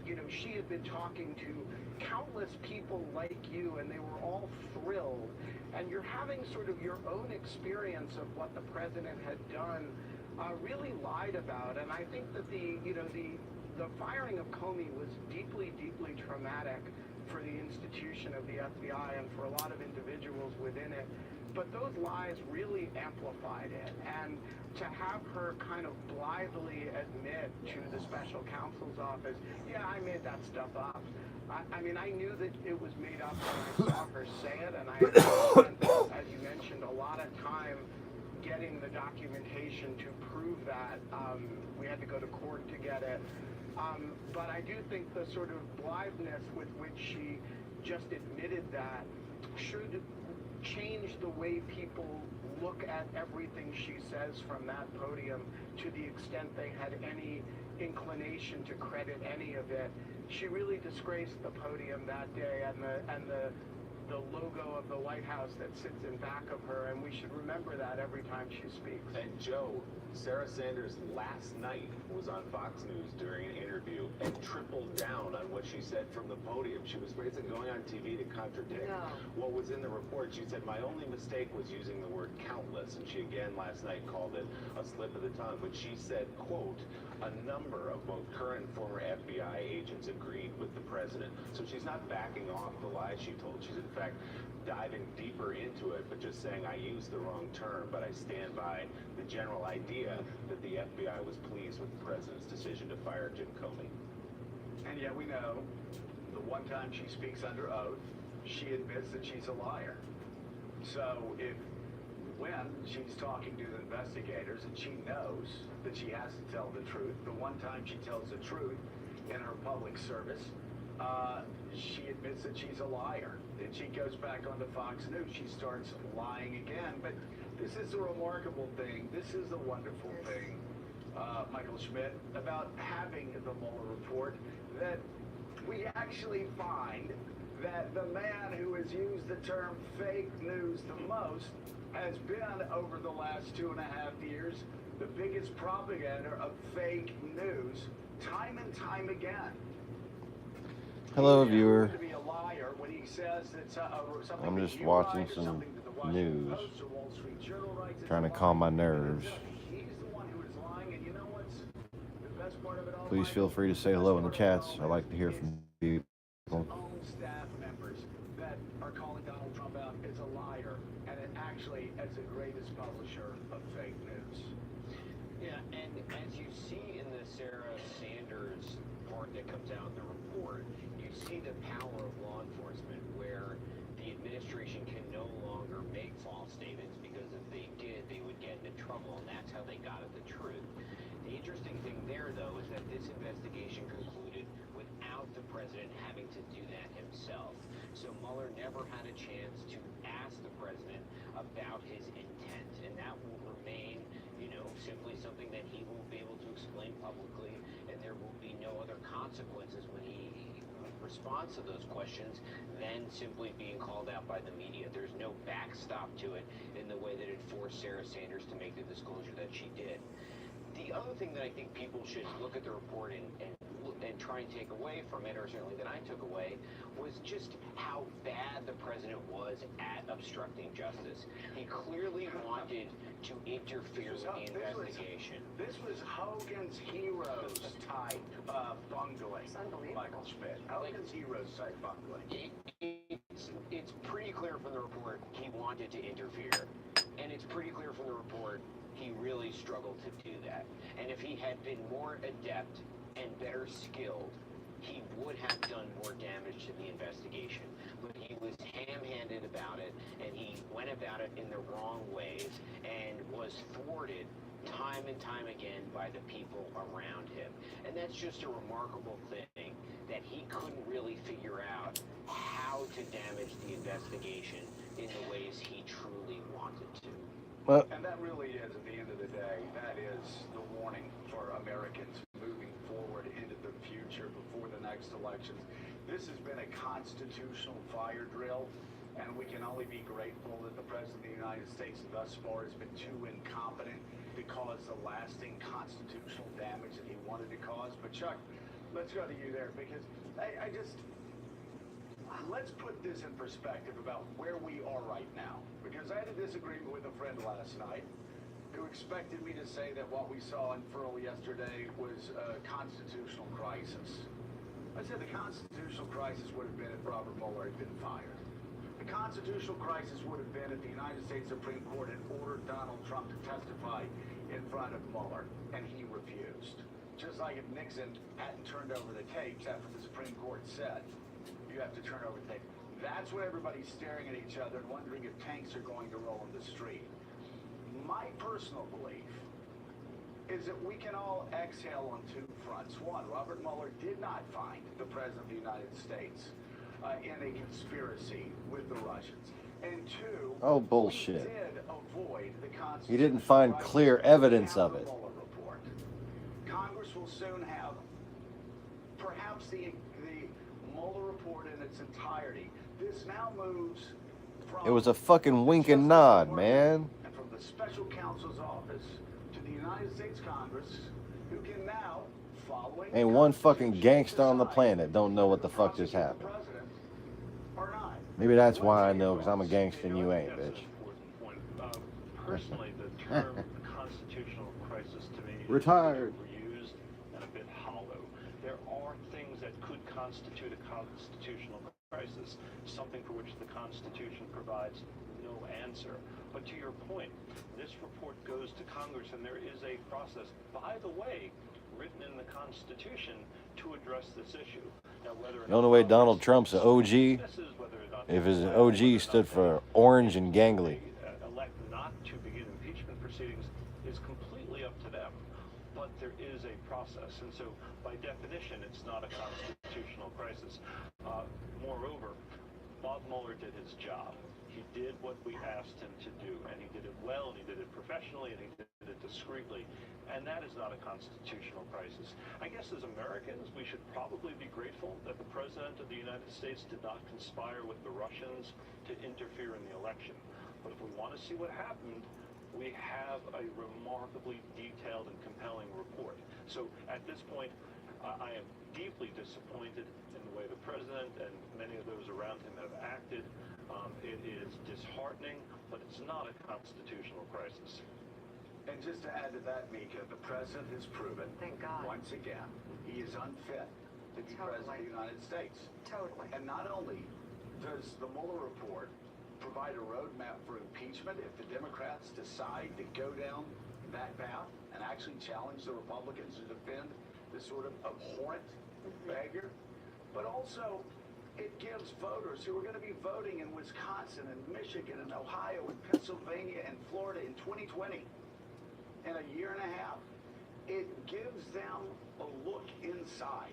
you know, she had been talking to countless people like you and they were all thrilled, and you're having sort of your own experience of what the president had done really lied about. And I think that the firing of Comey was deeply, deeply traumatic for the institution of the FBI and for a lot of individuals within it. But those lies really amplified it. And to have her kind of blithely admit to the special counsel's office, yeah, I made that stuff up. I mean, I knew that it was made up when I saw her say it, and I spent, as you mentioned, a lot of time getting the documentation to prove that. We had to go to court to get it. But I do think the sort of blitheness with which she just admitted that should change the way people look at everything she says from that podium, to the extent they had any inclination to credit any of it, she really disgraced the podium that day and the logo of the White House that sits in back of her, and we should remember that every time she speaks. And Joe, Sarah Sanders last night was on Fox News during an interview and tripled down on what she said from the podium. She was basically going on TV to contradict what was in the report. She said, my only mistake was using the word countless, and she again last night called it a slip of the tongue. But she said, quote, a number of both current and former FBI agents agreed with the president. So she's not backing off the lies she told. She's in fact diving deeper into it, but just saying I used the wrong term, but I stand by the general idea that the FBI was pleased with the president's decision to fire Jim Comey. And yet we know the one time she speaks under oath, she admits that she's a liar. So when she's talking to the investigators and she knows that she has to tell the truth, the one time she tells the truth in her public service, she admits that she's a liar. Then she goes back onto Fox News. She starts lying again. But this is the remarkable thing. This is the wonderful thing, Michael Schmidt, about having the Mueller report, that we actually find that the man who has used the term fake news the most has been, over the last 2.5 years, the biggest propagator of fake news time and time again. Hello, He viewer. to be a liar when he says that something I'm that just you watching write or some something that the Washington news, Post or Wall Street Journal writes is trying to a calm my lie. nerves. He's the one who is lying, and you know what's the best part of it all? Please feel free to say hello in the chats. I like to hear from people. Own staff members that are calling Donald Trump out as a liar, and actually as the greatest publisher of fake news. Yeah, and as you see in the Sarah Sanders part that comes out in the report, you see the power of law enforcement, where the administration can no longer make false statements, because if they did, they would get into trouble, and that's how they got at the truth. The interesting thing there, though, is that this investigation concluded without the president having to do that himself. So Mueller never had a chance to ask the president about his intent, and that will remain, simply something that he will be able to explain publicly, and there will be no other consequences when he responds to those questions than simply being called out by the media. There's no backstop to it in the way that it forced Sarah Sanders to make the disclosure that she did. The other thing that I think people should look at the report and try and take away from it, or certainly that I took away, was just how bad the president was at obstructing justice. He clearly wanted to interfere with the investigation. This was Hogan's Heroes type bungling, Michael Schmidt. Hogan's Heroes type bungling. It's pretty clear from the report he wanted to interfere, and it's pretty clear from the report he really struggled to do that. And if he had been more adept and better skilled, he would have done more damage to the investigation. But he was ham-handed about it, and he went about it in the wrong ways, and was thwarted time and time again by the people around him. And that's just a remarkable thing, that he couldn't really figure out how to damage the investigation in the ways he truly wanted to. Well, And that really is, at the end of the day, that is the warning for Americans moving forward into the future before the next elections. This has been a constitutional fire drill, and we can only be grateful that the President of the United States thus far has been too incompetent to cause the lasting constitutional damage that he wanted to cause. But Chuck, let's go to you there, because let's put this in perspective about where we are right now. Because I had a disagreement with a friend last night who expected me to say that what we saw unfurl yesterday was a constitutional crisis. I said the constitutional crisis would have been if Robert Mueller had been fired. The constitutional crisis would have been if the United States Supreme Court had ordered Donald Trump to testify in front of Mueller, and he refused. Just like if Nixon hadn't turned over the tapes after the Supreme Court said, you have to turn over the tape. That's when everybody's staring at each other and wondering if tanks are going to roll in the street. My personal belief is that we can all exhale on two fronts. One, Robert Mueller did not find the President of the United States in a conspiracy with the Russians. And two, Oh, we bullshit. did avoid the He didn't find constitutional clear rights evidence in of the it. Mueller report. Congress will soon have perhaps the Mueller report in its entirety. This now moves from It was a fucking wink and Justice nod, Department man. and from the special counsel's office to the United States Congress, who can now, following Ain't the one fucking Constitution, gangsta on the decide planet don't know what the whether to fuck just prosecute the happened. president or not. Maybe that's What's why I your know, because I'm a thoughts? gangster and you ain't, That's bitch. an important point. Personally, the term constitutional crisis to me Retired. is overused and a bit hollow. There are things that could constitute a constitutional crisis, something for which the Constitution provides no answer. But to your point, this report goes to Congress, and there is a process, by the way, written in the Constitution to address this issue. Now, whether or The only not way Donald Congress Trump's an OG, dismisses whether or not if his they OG whether or stood not for they- orange and gangly. elect not to begin impeachment proceedings is completely up to them. But there is a process, and so by definition, it's not a constitutional crisis. Moreover, Bob Mueller did his job. He did what we asked him to do, and he did it well, and he did it professionally, and he did it discreetly. And that is not a constitutional crisis. I guess as Americans, we should probably be grateful that the President of the United States did not conspire with the Russians to interfere in the election. But if we want to see what happened, we have a remarkably detailed and compelling report. So at this point, I am deeply disappointed in the way the President and many of those around him have acted. It is disheartening, but it's not a constitutional crisis. And just to add to that, Mika, the president has proven, Thank God. once again, he is unfit to be president of the United States. Totally. And not only does the Mueller report provide a roadmap for impeachment if the Democrats decide to go down that path and actually challenge the Republicans to defend this sort of abhorrent behavior, but also it gives voters who are going to be voting in Wisconsin and Michigan and Ohio and Pennsylvania and Florida in 2020, in a year and a half, it gives them a look inside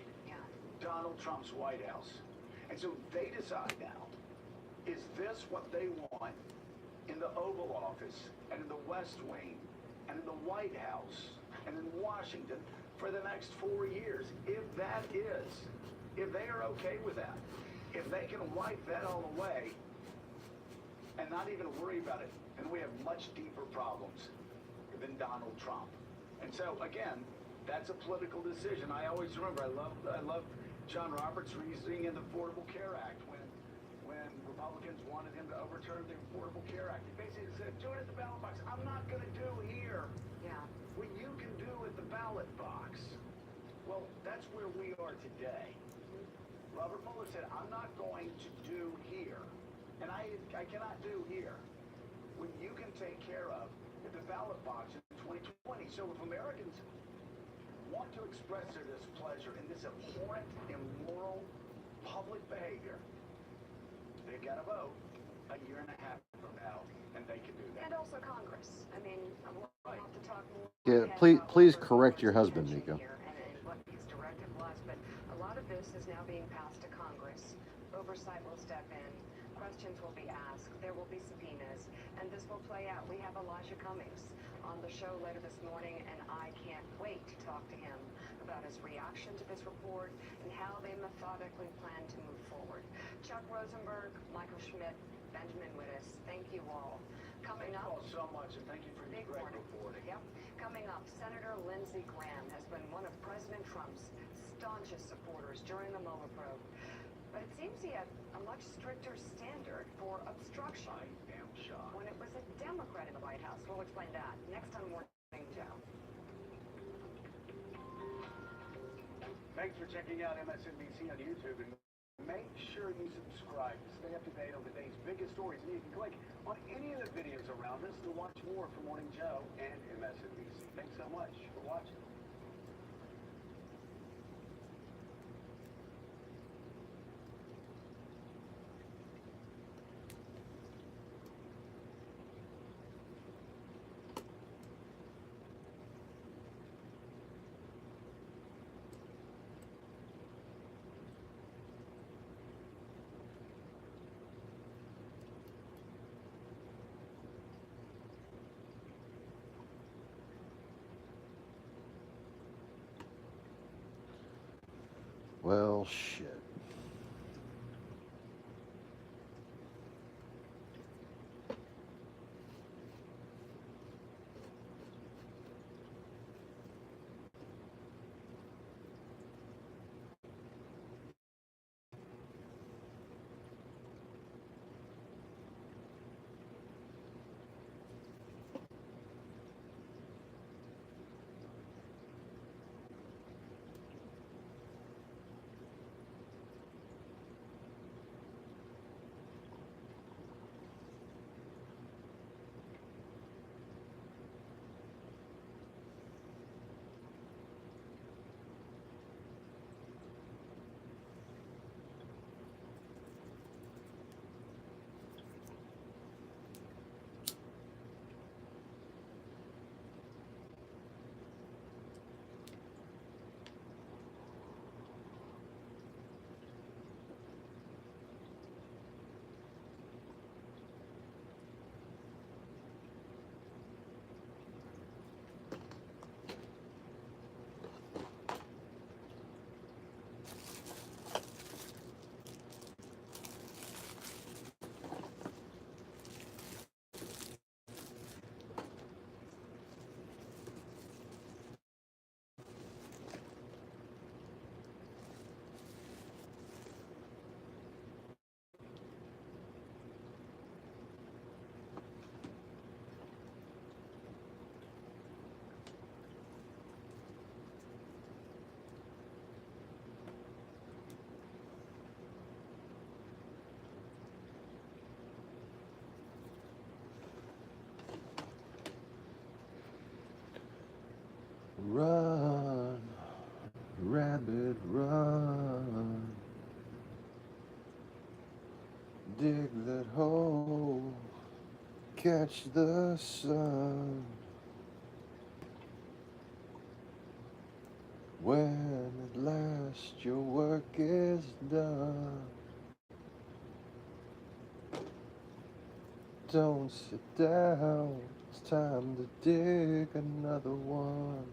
Donald Trump's White House. And so they decide now, is this what they want in the Oval Office and in the West Wing and in the White House and in Washington for the next 4 years? If that is, if they are okay with that, if they can wipe that all away and not even worry about it, then we have much deeper problems than Donald Trump. And so again, that's a political decision. I always remember, I love John Roberts' reasoning in the Affordable Care Act when Republicans wanted him to overturn the Affordable Care Act. He basically said, do it at the ballot box. I'm not going to do here what you can do at the ballot box. Well, that's where we are today. Robert Mueller said, I'm not going to do here, and I cannot do here, when you can take care of at the ballot box in 2020. So if Americans want to express their displeasure in this abhorrent, immoral, public behavior, they've got to vote a year and a half from now, and they can do that. And also Congress. I mean, we'll have to talk more. Yeah, ahead please about correct your Mueller's husband, intention Mika. here and what his directive was, but a lot of this is now being passed to Congress. Oversight will step in. Questions will be asked. There will be subpoenas, and this will play out. We have Elijah Cummings on the show later this morning, and I can't wait to talk to him about his reaction to this report and how they methodically plan to move forward. Chuck Rosenberg, Michael Schmidt, Benjamin Wittes, thank you all. Coming Thank you up, all so much, and thank you for your big great morning. reporting. Yep. Coming up, Senator Lindsey Graham has been one of President Trump's staunchest supporters during the Mueller probe. But it seems he had a much stricter standard for obstruction I am shocked. when it was a Democrat in the White House. We'll explain that next on Morning Joe. Thanks for checking out MSNBC on YouTube, and make sure you subscribe to stay up to date on the day's biggest stories. And you can click on any of the videos around us to watch more from Morning Joe and MSNBC. Thanks so much for watching. Well, shit. Run, rabbit, run. Dig that hole, catch the sun. When at last your work is done, don't sit down, it's time to dig another one.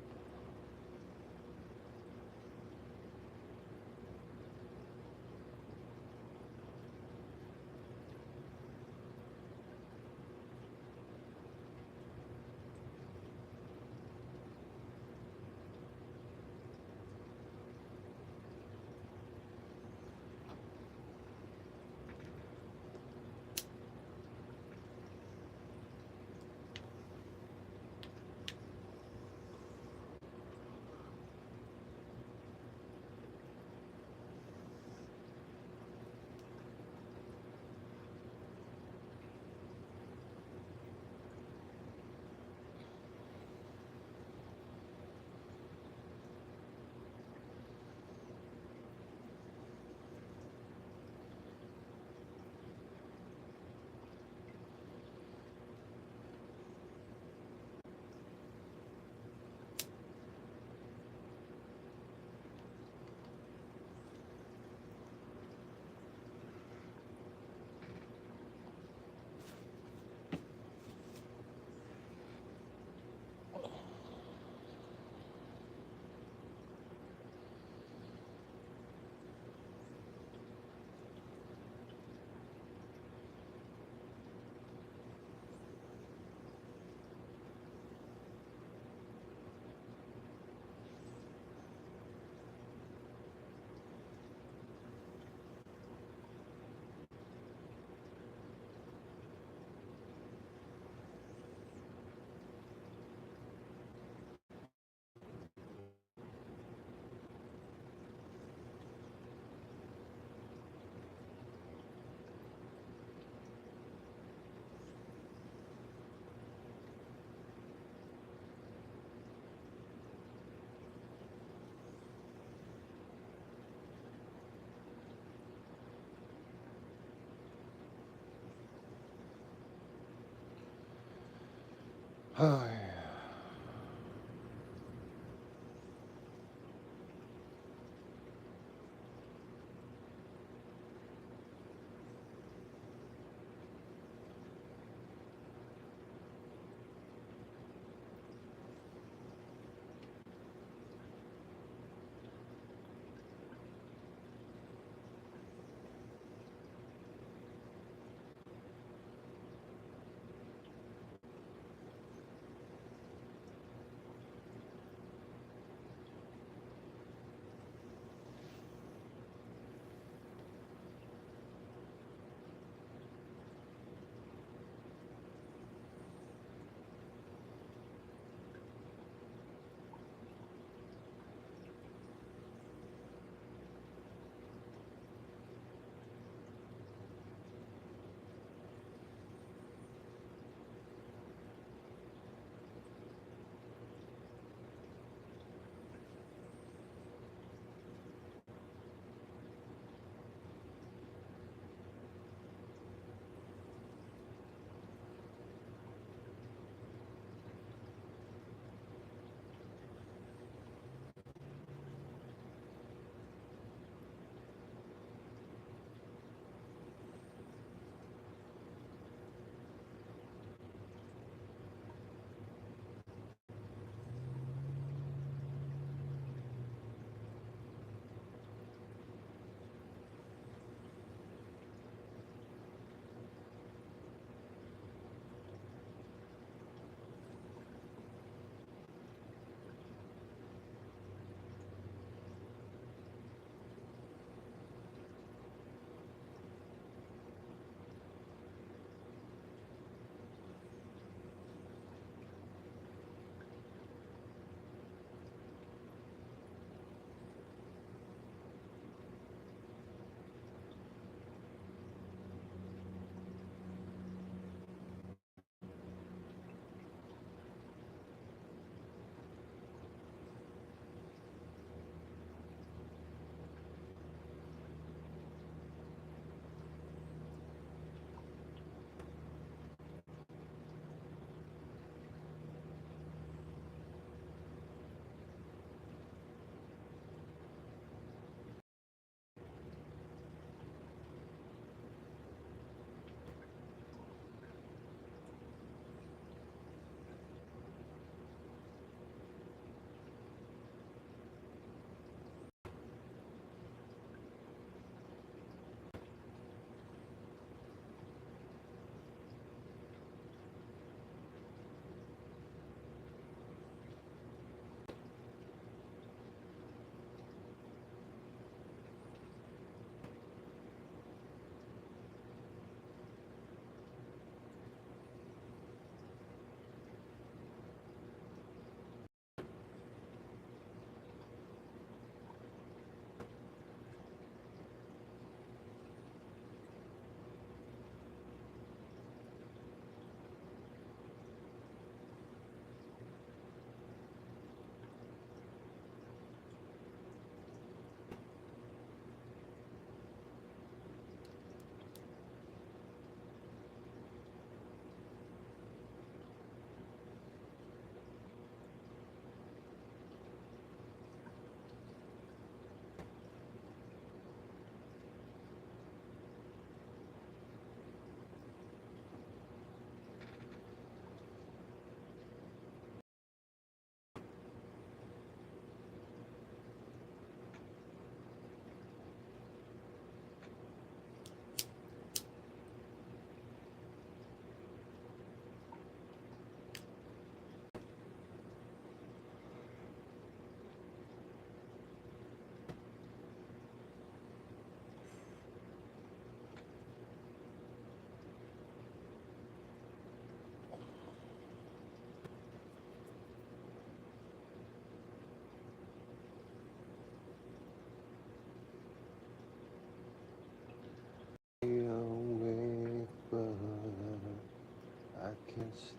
Oh, yeah.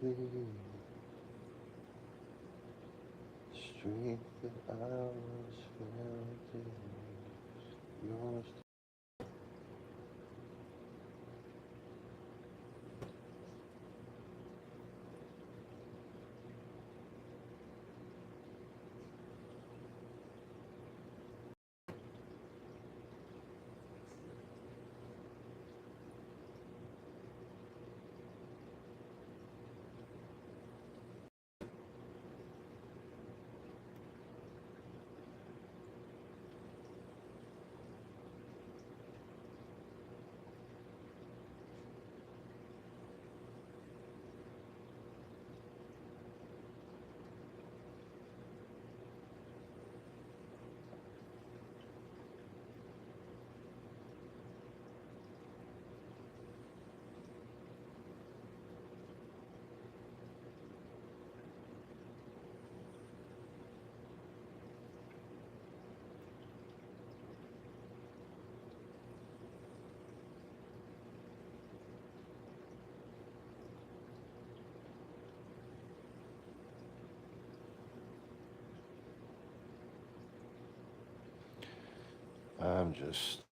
sleep. Strength that I was felt is yours. I'm just